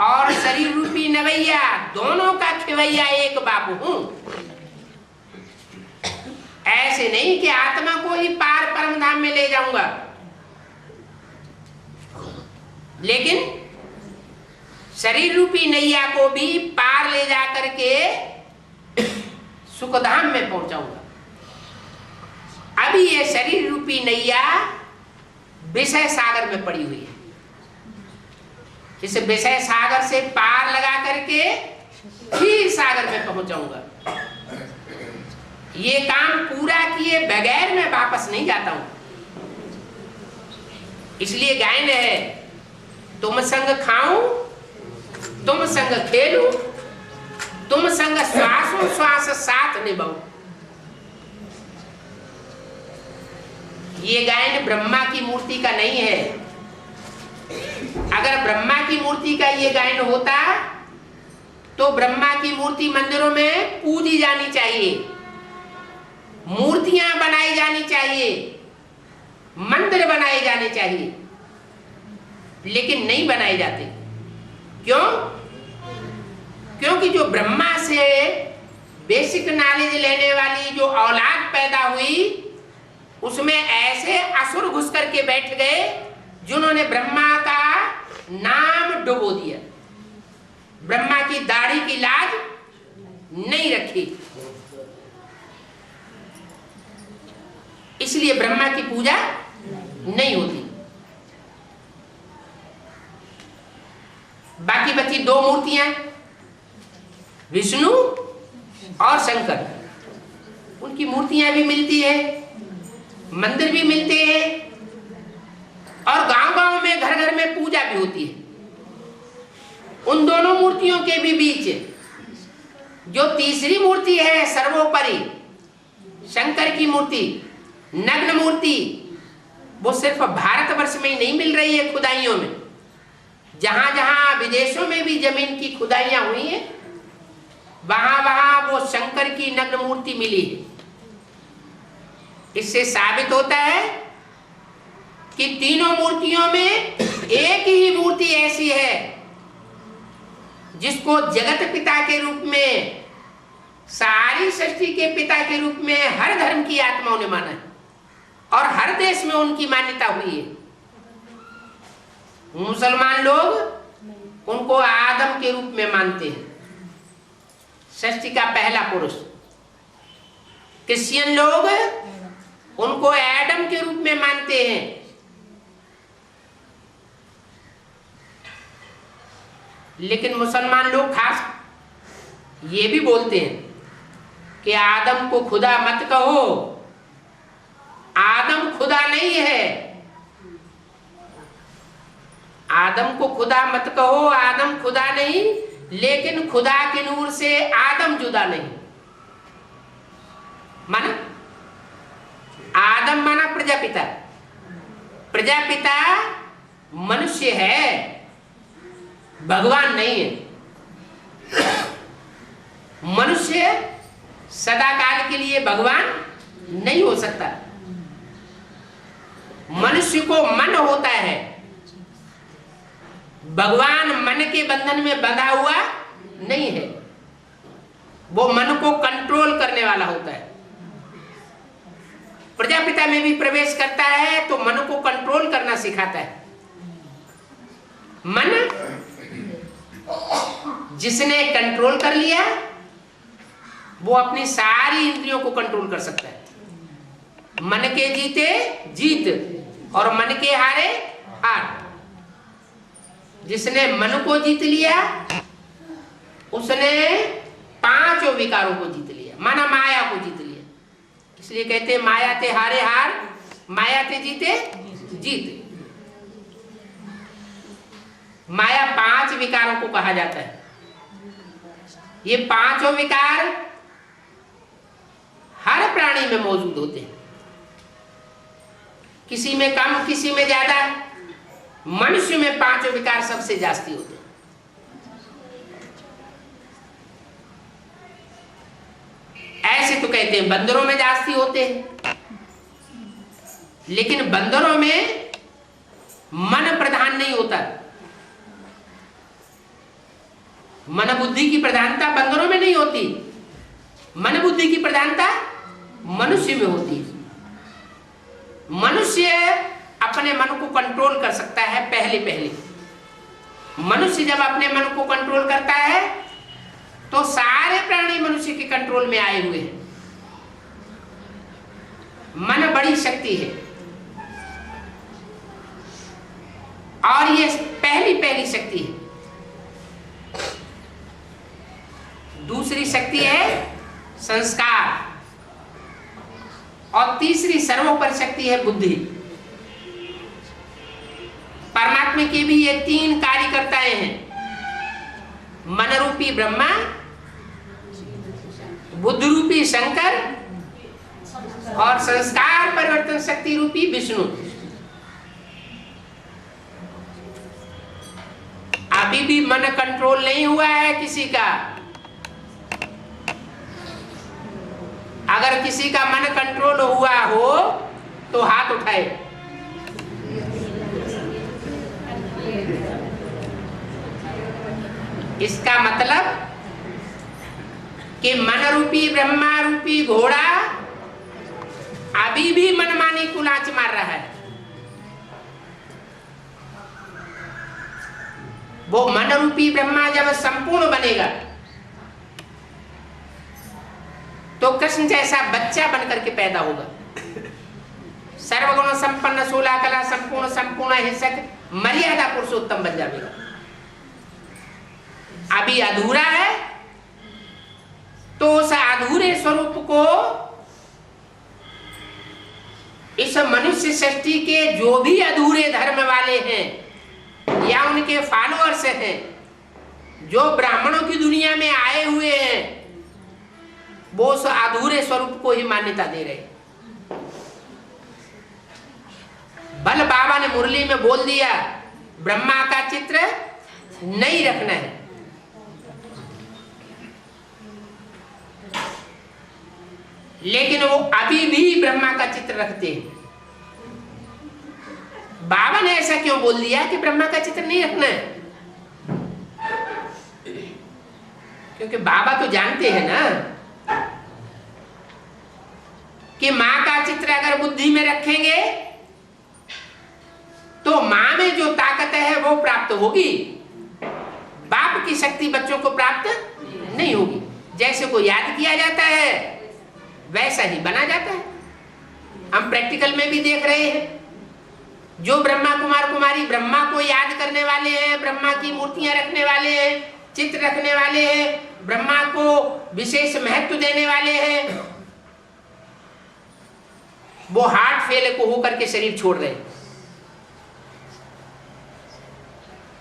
और शरीर रूपी नवैया दोनों का खिवैया एक बाबू हूं। ऐसे नहीं कि आत्मा को ही पार परम धाम में ले जाऊंगा, लेकिन शरीर रूपी नैया को भी पार ले जा करके सुखधाम में पहुंचाऊंगा। अभी ये शरीर रूपी नैया विषय सागर में पड़ी हुई है। इस विषय सागर से पार लगा करके फिर सागर में पहुंचाऊंगा। ये काम पूरा किए बगैर मैं वापस नहीं जाता हूं। इसलिए गायन है, तुम संग खाऊं, तुम संग खेलूं, तुम संग श्वासों श्वास साथ निभाऊं। ये गायन ब्रह्मा की मूर्ति का नहीं है। अगर ब्रह्मा की मूर्ति का ये गायन होता तो ब्रह्मा की मूर्ति मंदिरों में पूजी जानी चाहिए, मूर्तियां बनाई जानी चाहिए, मंदिर बनाए जाने चाहिए, लेकिन नहीं बनाए जाते। क्यों? क्योंकि जो ब्रह्मा से बेसिक नॉलेज लेने वाली जो औलाद पैदा हुई उसमें ऐसे असुर घुस करके बैठ गए जिन्होंने ब्रह्मा का नाम डुबो दिया, ब्रह्मा की दाढ़ी की लाज नहीं रखी। इसलिए ब्रह्मा की पूजा नहीं होती। बाकी बची 2 मूर्तियां, विष्णु और शंकर। उनकी मूर्तियां भी मिलती है, मंदिर भी मिलते हैं, और गांव-गांव में घर घर में पूजा भी होती है। उन दोनों मूर्तियों के भी बीच जो तीसरी मूर्ति है सर्वोपरि, शंकर की मूर्ति, नग्न मूर्ति, वो सिर्फ भारतवर्ष में ही नहीं मिल रही है खुदाइयों में। जहां जहां विदेशों में भी जमीन की खुदाइयां हुई हैं, वहां वहां वो शंकर की नग्न मूर्ति मिली है। इससे साबित होता है कि तीनों मूर्तियों में एक ही मूर्ति ऐसी है जिसको जगत पिता के रूप में, सारी सृष्टि के पिता के रूप में हर धर्म की आत्माओं ने माना है, और हर देश में उनकी मान्यता हुई है। मुसलमान लोग उनको आदम के रूप में मानते हैं, सृष्टि का पहला पुरुष। क्रिश्चियन लोग उनको एडम के रूप में मानते हैं। लेकिन मुसलमान लोग खास ये भी बोलते हैं कि आदम को खुदा मत कहो, आदम खुदा नहीं है। आदम को खुदा मत कहो, आदम खुदा नहीं, लेकिन खुदा के नूर से आदम जुदा नहीं। माना आदम माना प्रजापिता, प्रजापिता मनुष्य है, भगवान नहीं है। मनुष्य सदा काल के लिए भगवान नहीं हो सकता। मनुष्य को मन होता है, भगवान मन के बंधन में बंधा हुआ नहीं है, वो मन को कंट्रोल करने वाला होता है। प्रजापिता में भी प्रवेश करता है तो मन को कंट्रोल करना सिखाता है। मन जिसने कंट्रोल कर लिया वो अपनी सारी इंद्रियों को कंट्रोल कर सकता है। मन के जीते जीत और मन के हारे हार। जिसने मन को जीत लिया उसने पांचों विकारों को जीत लिया, माना माया को जीत लिया। इसलिए कहते हैं माया ते हारे हार, माया ते जीते जीत। माया पांच विकारों को कहा जाता है। ये पांचों विकार हर प्राणी में मौजूद होते हैं, किसी में कम किसी में ज्यादा। मनुष्य में पांचों विकार सबसे जास्ती होते हैं। ऐसे तो कहते हैं बंदरों में जास्ती होते हैं, लेकिन बंदरों में मन प्रधान नहीं होता। मन बुद्धि की प्रधानता बंदरों में नहीं होती, मन बुद्धि की प्रधानता मनुष्य में होती है। मनुष्य अपने मन को कंट्रोल कर सकता है। पहले मनुष्य जब अपने मन को कंट्रोल करता है तो सारे प्राणी मनुष्य के कंट्रोल में आए हुए हैं। मन बड़ी शक्ति है और ये पहली शक्ति है। दूसरी शक्ति है संस्कार और तीसरी सर्वोपरि शक्ति है बुद्धि। परमात्मा के भी ये तीन कार्यकर्ताएं हैं, मन रूपी ब्रह्मा, बुद्ध रूपी शंकर और संस्कार परिवर्तन शक्ति रूपी विष्णु। अभी भी मन कंट्रोल नहीं हुआ है किसी का। अगर किसी का मन कंट्रोल हुआ हो तो हाथ उठाए। इसका मतलब कि मन रूपी ब्रह्मा रूपी घोड़ा अभी भी मनमानी कुलाच मार रहा है। वो मन रूपी ब्रह्मा जब संपूर्ण बनेगा तो कृष्ण जैसा बच्चा बनकर के पैदा होगा। सर्वगुण संपन्न 16 कला संपूर्ण संपूर्ण हिंसक मर्यादा पुरुषोत्तम बन जाएगा। अभी अधूरा है तो उस अधूरे स्वरूप को इस मनुष्य सृष्टि के जो भी अधूरे धर्म वाले हैं या उनके फॉलोअर्स हैं, जो ब्राह्मणों की दुनिया में आए हुए हैं, वो उस अधूरे स्वरूप को ही मान्यता दे रहे। बल बाबा ने मुरली में बोल दिया ब्रह्मा का चित्र नहीं रखना है। लेकिन वो अभी भी ब्रह्मा का चित्र रखते हैं। बाबा ने ऐसा क्यों बोल दिया कि ब्रह्मा का चित्र नहीं रखना है? क्योंकि बाबा तो जानते हैं ना कि मां का चित्र अगर बुद्धि में रखेंगे तो मां में जो ताकत है वो प्राप्त होगी, बाप की शक्ति बच्चों को प्राप्त नहीं होगी। जैसे को याद किया जाता है वैसा ही बना जाता है। हम प्रैक्टिकल में भी देख रहे हैं, जो ब्रह्मा कुमार कुमारी ब्रह्मा को याद करने वाले हैं, ब्रह्मा की मूर्तियां रखने वाले हैं, चित्र रखने वाले हैं, ब्रह्मा को विशेष महत्व देने वाले हैं, वो हार्ट फेल को होकर के शरीर छोड़ रहे हैं।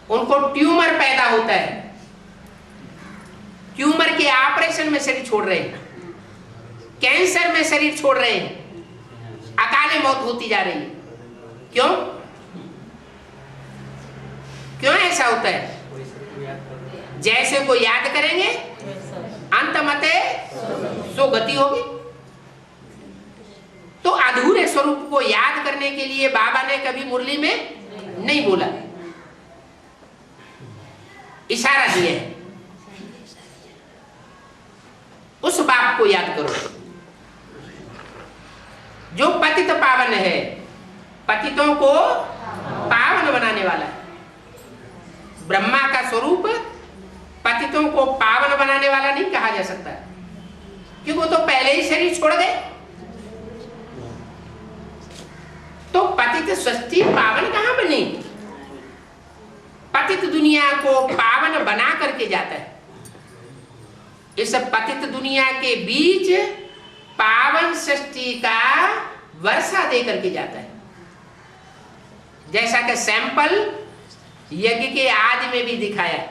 उनको ट्यूमर पैदा होता है, ट्यूमर के ऑपरेशन में शरीर छोड़ रहे हैं, कैंसर में शरीर छोड़ रहे हैं, अकाले मौत होती जा रही है। क्यों क्यों ऐसा होता है? जैसे को याद करेंगे अंत मते सो गति होगी। तो अधूरे स्वरूप को याद करने के लिए बाबा ने कभी मुरली में नहीं बोला, इशारा दिया है, उस बाप को याद करो जो पतित पावन है, पतितों को पावन बनाने वाला है। ब्रह्मा का स्वरूप पतितों को पावन बनाने वाला नहीं कहा जा सकता, क्योंकि वो तो पहले ही शरीर छोड़ गए। तो पतित सृष्टि पावन कहां बनी? पतित दुनिया को पावन बना करके जाता है। इस पतित दुनिया के बीच पावन सृष्टि का वर्षा दे करके जाता है। जैसा कि सैंपल यज्ञ के आदि में भी दिखाया,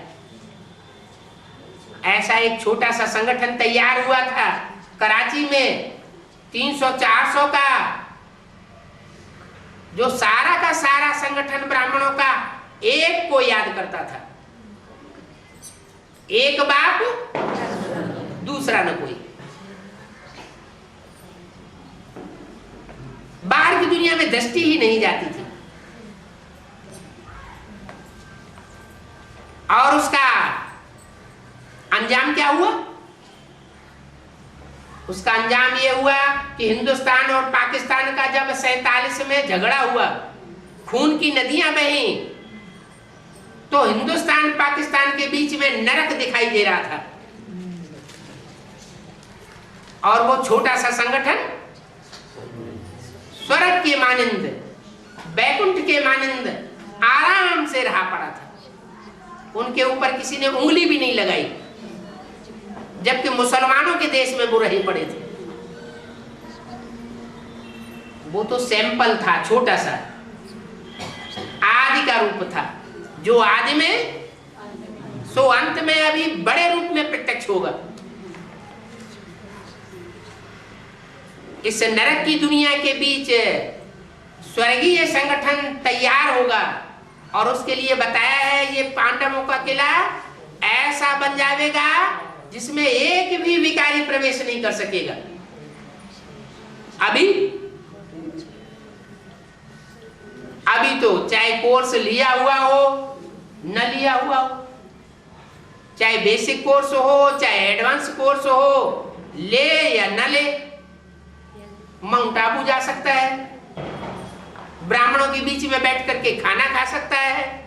ऐसा एक छोटा सा संगठन तैयार हुआ था कराची में 300-400 का, जो सारा का सारा संगठन ब्राह्मणों का एक को याद करता था, एक बाप दूसरा न कोई। बाहर की दुनिया में दृष्टि ही नहीं जाती थी। और उसका अंजाम क्या हुआ? उसका अंजाम यह हुआ कि हिंदुस्तान और पाकिस्तान का जब 47 में झगड़ा हुआ, खून की नदियां बही, तो हिंदुस्तान पाकिस्तान के बीच में नरक दिखाई दे रहा था। और वो छोटा सा संगठन स्वर्ग के मानिंद, बैकुंठ के मानिंद आराम से रहा पड़ा था। उनके ऊपर किसी ने उंगली भी नहीं लगाई, जबकि मुसलमानों के देश में वो रहे पड़े थे। वो तो सैंपल था, छोटा सा आदि का रूप था, जो आदि में सो अंत में अभी बड़े रूप में प्रत्यक्ष होगा। इस नरक की दुनिया के बीच स्वर्गीय संगठन तैयार होगा, और उसके लिए बताया है ये पांडवों का किला ऐसा बन जाएगा जिसमें एक भी विकारी प्रवेश नहीं कर सकेगा। अभी तो चाहे कोर्स लिया हुआ हो न लिया हुआ हो, चाहे बेसिक कोर्स हो चाहे एडवांस कोर्स हो, ले या न ले, माउंट आबू जा सकता है, ब्राह्मणों के बीच में बैठ करके खाना खा सकता है,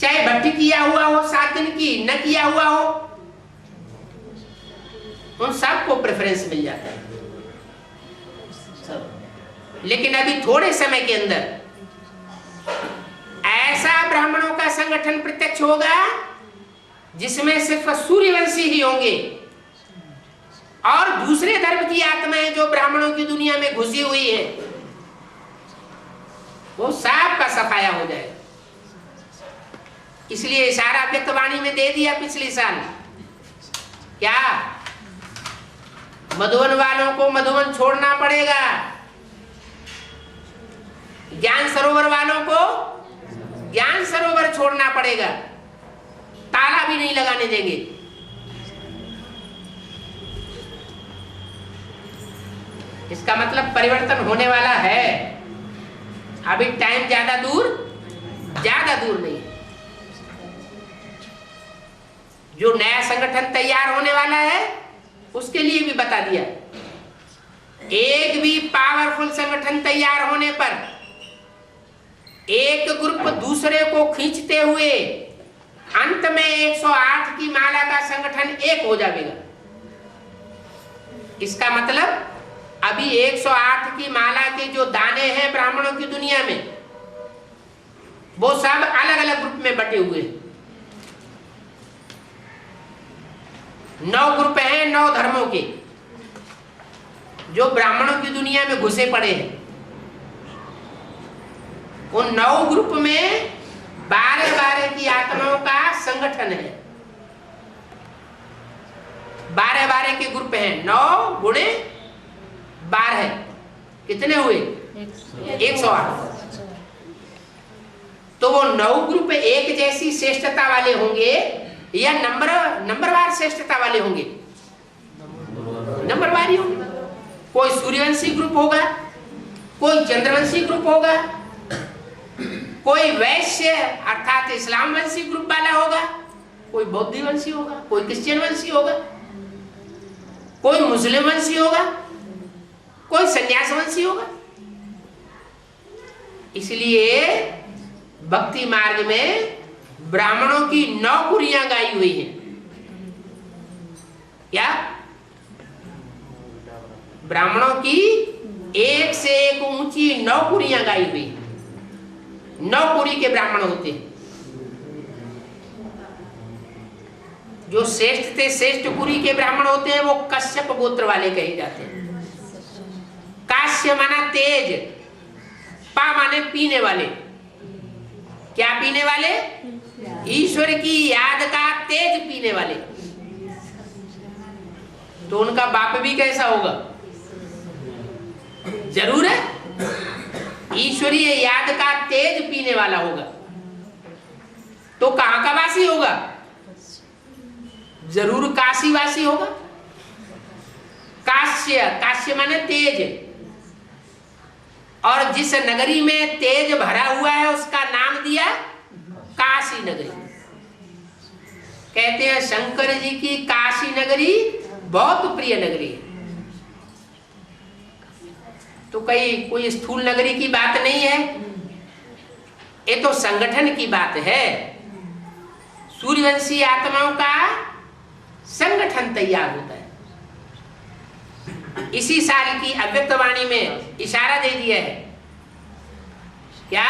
चाहे भट्टी किया हुआ हो 7 दिन की, न किया हुआ हो, उन सबको प्रेफरेंस मिल जाता है। लेकिन अभी थोड़े समय के अंदर ऐसा ब्राह्मणों का संगठन प्रत्यक्ष होगा जिसमें सिर्फ सूर्यवंशी ही होंगे, और दूसरे धर्म की आत्माएं जो ब्राह्मणों की दुनिया में घुसी हुई है, वो सब का सफाया हो जाएगा। इसलिए इशारा व्यक्तवाणी में दे दिया पिछले साल, क्या मधुवन वालों को मधुवन छोड़ना पड़ेगा, ज्ञान सरोवर वालों को ज्ञान सरोवर छोड़ना पड़ेगा, ताला भी नहीं लगाने देंगे। इसका मतलब परिवर्तन होने वाला है। अभी टाइम ज्यादा दूर नहीं। जो नया संगठन तैयार होने वाला है उसके लिए भी बता दिया, एक भी पावरफुल संगठन तैयार होने पर एक ग्रुप दूसरे को खींचते हुए अंत में 108 की माला का संगठन एक हो जाएगा। इसका मतलब अभी 108 की माला के जो दाने हैं ब्राह्मणों की दुनिया में, वो सब अलग अलग ग्रुप में बटे हुए हैं। 9 ग्रुप हैं 9 धर्मों के, जो ब्राह्मणों की दुनिया में घुसे पड़े हैं। उन 9 ग्रुप में 12 की आत्माओं का संगठन है। 12 के ग्रुप हैं, 9 गुणे 12 कितने हुए? 108। तो वो 9 ग्रुप एक जैसी श्रेष्ठता वाले होंगे या नंबरवार श्रेष्ठता वाले होंगे? नंबरवारी होगी। कोई सूर्यवंशी ग्रुप होगा, कोई चंद्रवंशी ग्रुप होगा, कोई वैश्य अर्थात इस्लाम वंशी ग्रुप वाला होगा, कोई बौद्ध वंशी होगा, कोई क्रिश्चियन वंशी होगा, कोई मुस्लिम वंशी होगा, कोई संन्यास वंशी होगा। इसलिए भक्ति मार्ग में ब्राह्मणों की 9 कुरियां गाई हुई हैं। क्या? ब्राह्मणों की एक से एक ऊंची 9 कुरियां गाई हुई। 9 कुरी के ब्राह्मण होते हैं। जो श्रेष्ठ से श्रेष्ठ कुरी के ब्राह्मण होते हैं वो कश्यप गोत्र वाले कहे जाते हैं। काश्य माना तेज, पा माने पीने वाले। क्या पीने वाले? ईश्वर की याद का तेज पीने वाले। तो उनका बाप भी कैसा होगा? जरूर है, ईश्वरीय याद का तेज पीने वाला होगा। तो कहां का वासी होगा? जरूर काशी वासी होगा। काश्य, काश्य माने तेज, और जिस नगरी में तेज भरा हुआ है उसका नाम दिया काशी नगरी। कहते हैं शंकर जी की काशी नगरी बहुत प्रिय नगरी है। तो कोई स्थूल नगरी की बात नहीं है, ये तो संगठन की बात है। सूर्यवंशी आत्माओं का संगठन तैयार होता है। इसी साल की अव्यक्त वाणी में इशारा दे दिया है। क्या?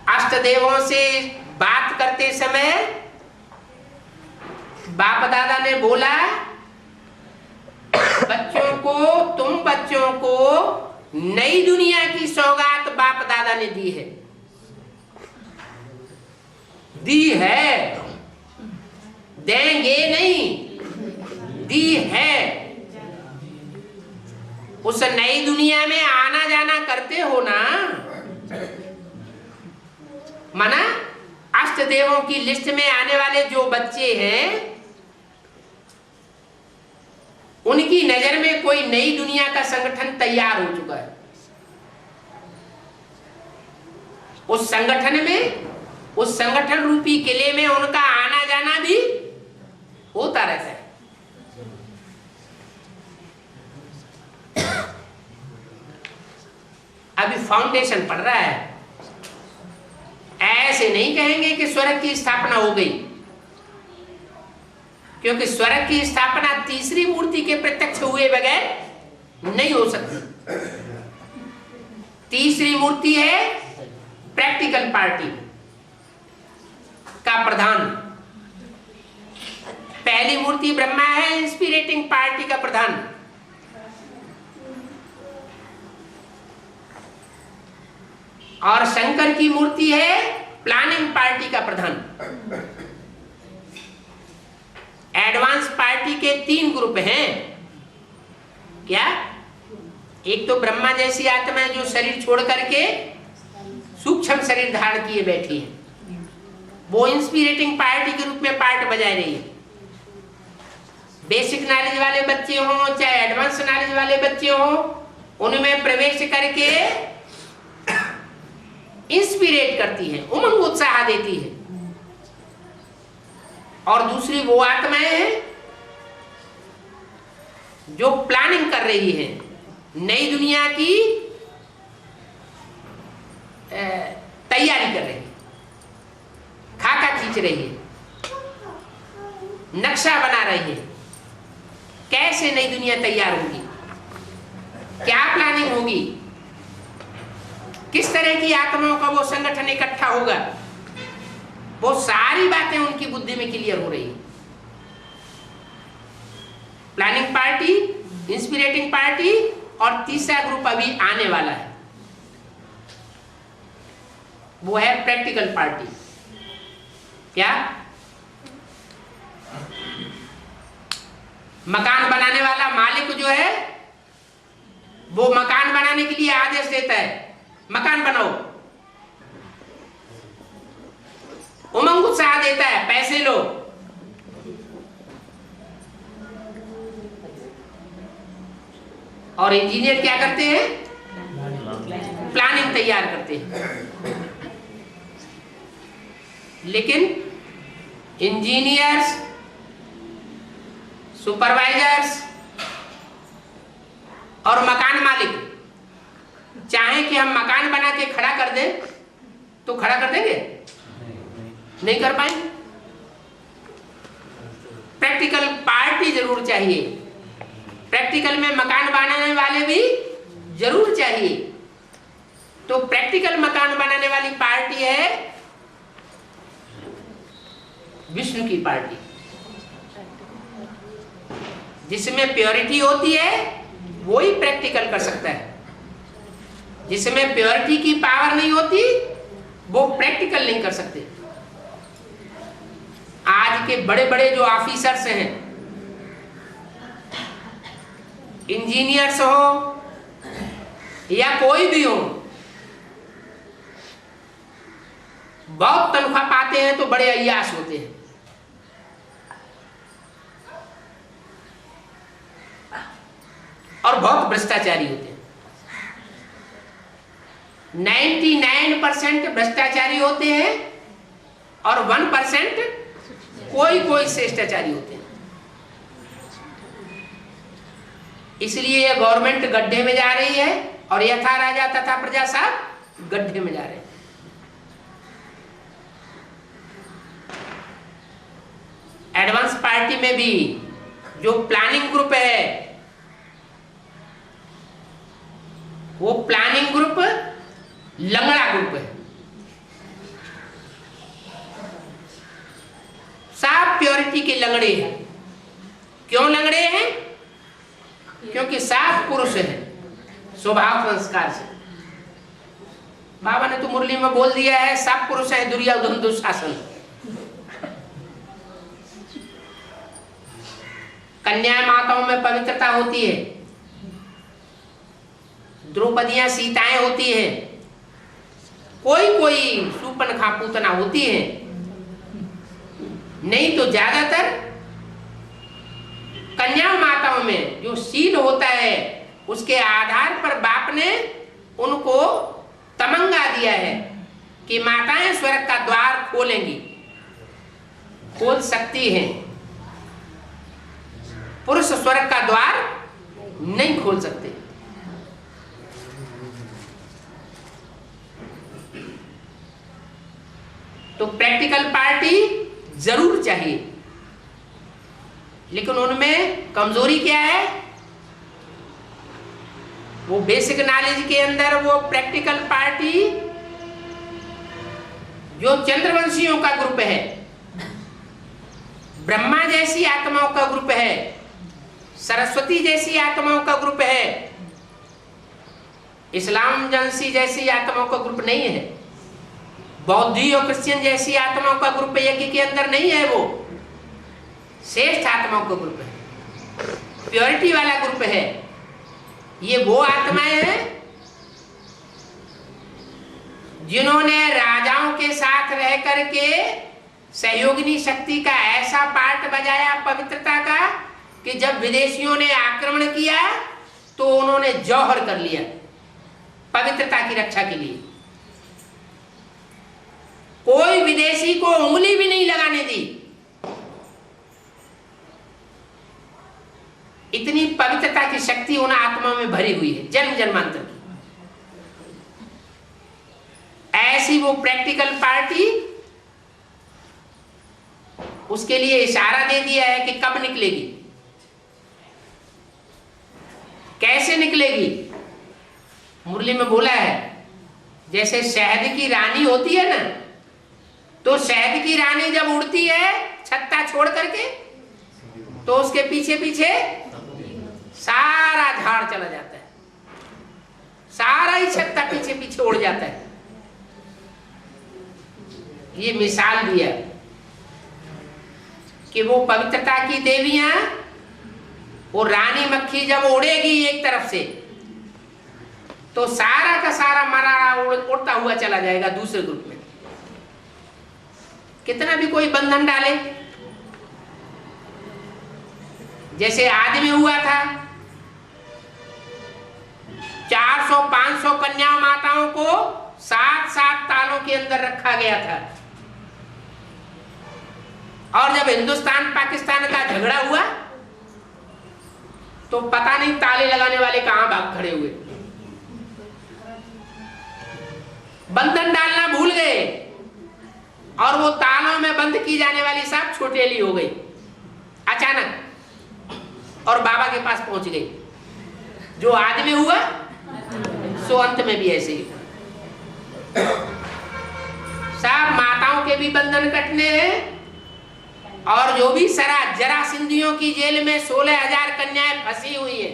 अष्टदेवों से बात करते समय बाप दादा ने बोला, तुम बच्चों को नई दुनिया की सौगात बाप दादा ने दी है। दी है, देंगे नहीं, दी है। उस नई दुनिया में आना जाना करते हो ना। माना अष्ट देवों की लिस्ट में आने वाले जो बच्चे हैं उनकी नजर में कोई नई दुनिया का संगठन तैयार हो चुका है। उस संगठन में, उस संगठन रूपी किले में उनका आना जाना भी होता रहता है। अभी फाउंडेशन पड़ रहा है। ऐसे नहीं कहेंगे कि स्वर्ग की स्थापना हो गई, क्योंकि स्वर्ग की स्थापना तीसरी मूर्ति के प्रत्यक्ष हुए बगैर नहीं हो सकती। तीसरी मूर्ति है प्रैक्टिकल पार्टी का प्रधान। पहली मूर्ति ब्रह्मा है इंस्पिरेटिंग पार्टी का प्रधान। और शंकर की मूर्ति है प्लानिंग पार्टी का प्रधान। एडवांस पार्टी के 3 ग्रुप हैं। क्या? एक तो ब्रह्मा जैसी आत्मा है जो शरीर छोड़ करके सूक्ष्म शरीर धारण किए बैठी है, वो इंस्पिरेटिंग पार्टी के रूप में पार्ट बजा रही है। बेसिक नॉलेज वाले बच्चे हों चाहे एडवांस नॉलेज वाले बच्चे हों, उनमें प्रवेश करके इंस्पिरेट करती है, उमंग उत्साह देती है। और दूसरी वो आत्माएं हैं जो प्लानिंग कर रही है, नई दुनिया की तैयारी कर रही है, खाका खींच रही है, नक्शा बना रही है। कैसे नई दुनिया तैयार होगी, क्या प्लानिंग होगी, किस तरह की आत्माओं का वो संगठन इकट्ठा होगा, वो सारी बातें उनकी बुद्धि में क्लियर हो रही है। प्लानिंग पार्टी, इंस्पिरेटिंग पार्टी और तीसरा ग्रुप अभी आने वाला है, वो है प्रैक्टिकल पार्टी। क्या? मकान बनाने वाला मालिक जो है वो मकान बनाने के लिए आदेश देता है, मकान बनाओ, उमंग उत्साह देता है, पैसे लो, और इंजीनियर क्या करते हैं? प्लानिंग तैयार करते हैं। लेकिन इंजीनियर्स, सुपरवाइजर्स और मकान मालिक चाहे कि हम मकान बना के खड़ा कर दें तो खड़ा कर देंगे? नहीं कर पाएंगे। प्रैक्टिकल पार्टी जरूर चाहिए। प्रैक्टिकल में मकान बनाने वाले भी जरूर चाहिए। तो प्रैक्टिकल मकान बनाने वाली पार्टी है विष्णु की पार्टी, जिसमें प्योरिटी होती है वो ही प्रैक्टिकल कर सकता है। जिसमें प्योरिटी की पावर नहीं होती वो प्रैक्टिकल नहीं कर सकते। आज के बड़े बड़े जो ऑफिसर्स हैं, इंजीनियर्स हो या कोई भी हो, बहुत तनख्वाह पाते हैं तो बड़े अय्याश होते हैं। और बहुत भ्रष्टाचारी होते हैं। 99% भ्रष्टाचारी होते हैं और 1% कोई श्रेष्ठाचारी होते हैं। इसलिए यह गवर्नमेंट गड्ढे में जा रही है और यथा राजा तथा प्रजा सब गड्ढे में जा रहे हैं। एडवांस पार्टी में भी जो प्लानिंग ग्रुप है, वो प्लानिंग ग्रुप लंगड़ा ग्रुप है। सब प्योरिटी के लंगड़े हैं। क्यों लंगड़े हैं? क्योंकि सब पुरुष है स्वभाव संस्कार से। बाबा ने तो मुरली में बोल दिया है, सब पुरुष है दुर्योधन दुशासन। कन्या माताओं में पवित्रता होती है, द्रौपदियां सीताएं होती है, कोई शूर्पणखा पूतना होती है, नहीं तो ज्यादातर कन्या माताओं में जो शील होता है उसके आधार पर बाप ने उनको तमंगा दिया है कि माताएं स्वर्ग का द्वार खोलेंगी, खोल सकती हैं। पुरुष स्वर्ग का द्वार नहीं खोल सकते। तो प्रैक्टिकल पार्टी जरूर चाहिए, लेकिन उनमें कमजोरी क्या है? वो बेसिक नॉलेज के अंदर वो प्रैक्टिकल पार्टी जो चंद्रवंशियों का ग्रुप है, ब्रह्मा जैसी आत्माओं का ग्रुप है, सरस्वती जैसी आत्माओं का ग्रुप है, इस्लाम जंसी जैसी आत्माओं का ग्रुप नहीं है, बौद्धी और क्रिश्चियन जैसी आत्माओं का ग्रुप यज्ञ के अंदर नहीं है। वो श्रेष्ठ आत्माओं का ग्रुप है, प्योरिटी वाला ग्रुप है। ये वो आत्माएं हैं जिन्होंने राजाओं के साथ रह करके सहयोगिनी शक्ति का ऐसा पार्ट बजाया पवित्रता का कि जब विदेशियों ने आक्रमण किया तो उन्होंने जौहर कर लिया पवित्रता की रक्षा के लिए। कोई विदेशी को उंगली भी नहीं लगाने दी। इतनी पवित्रता की शक्ति उन आत्मा में भरी हुई है जन्म जन्मांतर की। ऐसी वो प्रैक्टिकल पार्टी उसके लिए इशारा दे दिया है कि कब निकलेगी, कैसे निकलेगी। मुरली में बोला है जैसे शहद की रानी होती है ना, तो शहद की रानी जब उड़ती है छत्ता छोड़ करके तो उसके पीछे पीछे सारा झाड़ चला जाता है, सारा ही छत्ता पीछे पीछे उड़ जाता है। ये मिसाल दिया कि वो पवित्रता की देवियां, वो रानी मक्खी जब उड़ेगी एक तरफ से तो सारा का सारा मरा उड़ता हुआ चला जाएगा दूसरे ग्रुप में। कितना भी कोई बंधन डाले, जैसे आदि में हुआ था 400-500 कन्या माताओं को 7-7 तालों के अंदर रखा गया था। और जब हिंदुस्तान पाकिस्तान का झगड़ा हुआ तो पता नहीं ताले लगाने वाले कहां भाग खड़े हुए, बंधन डालना भूल गए और वो तालों में बंद की जाने वाली सांप छोटेली हो गई अचानक और बाबा के पास पहुंच गई। जो आज में हुआ सो अंत में भी ऐसे ही हुआ। साहब माताओं के भी बंधन कटने हैं और जो भी जरासिंधियों की जेल में 16,000 कन्याएं फंसी हुई है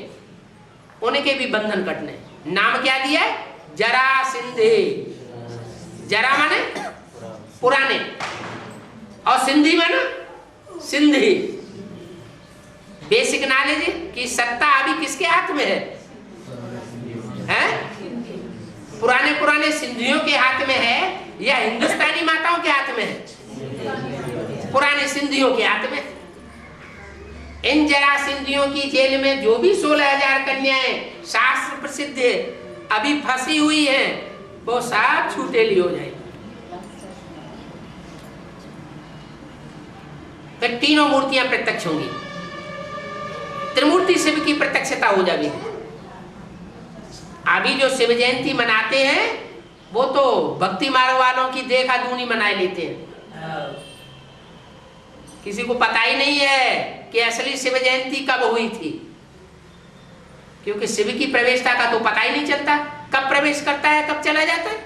उनके भी बंधन कटने। नाम क्या दिया है? जरासिंधी। जरा माने पुराने और सिंधी माने सिंधी। बेसिक नॉलेज कि सत्ता अभी किसके हाथ में है? पुराने पुराने सिंधियों के हाथ में है या हिंदुस्तानी माताओं के हाथ में है? पुराने सिंधियों के हाथ में। इन जरा सिंधियों की जेल में जो भी 16,000 कन्याएं शास्त्र प्रसिद्ध है अभी फंसी हुई हैं वो सब छूटेली हो जाएगी। फिर तीनों मूर्तियां प्रत्यक्ष होंगी, त्रिमूर्ति शिव की प्रत्यक्षता हो जाएगी। अभी जो शिव जयंती मनाते हैं वो तो भक्ति मार्ग वालों की देखा दूनी मनाए लेते हैं। किसी को पता ही नहीं है कि असली शिव जयंती कब हुई थी, क्योंकि शिव की प्रवेशता का तो पता ही नहीं चलता, कब प्रवेश करता है कब चला जाता है।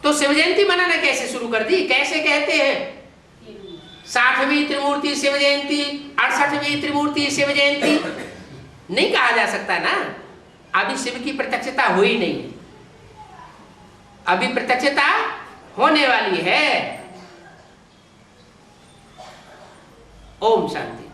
तो शिव जयंती मनाना कैसे शुरू कर दी? कैसे कहते हैं 60वीं त्रिमूर्ति शिव जयंती, 68वीं त्रिमूर्ति शिव जयंती? नहीं कहा जा सकता ना, अभी शिव की प्रत्यक्षता हुई नहीं है, अभी प्रत्यक्षता होने वाली है। ओम शांति।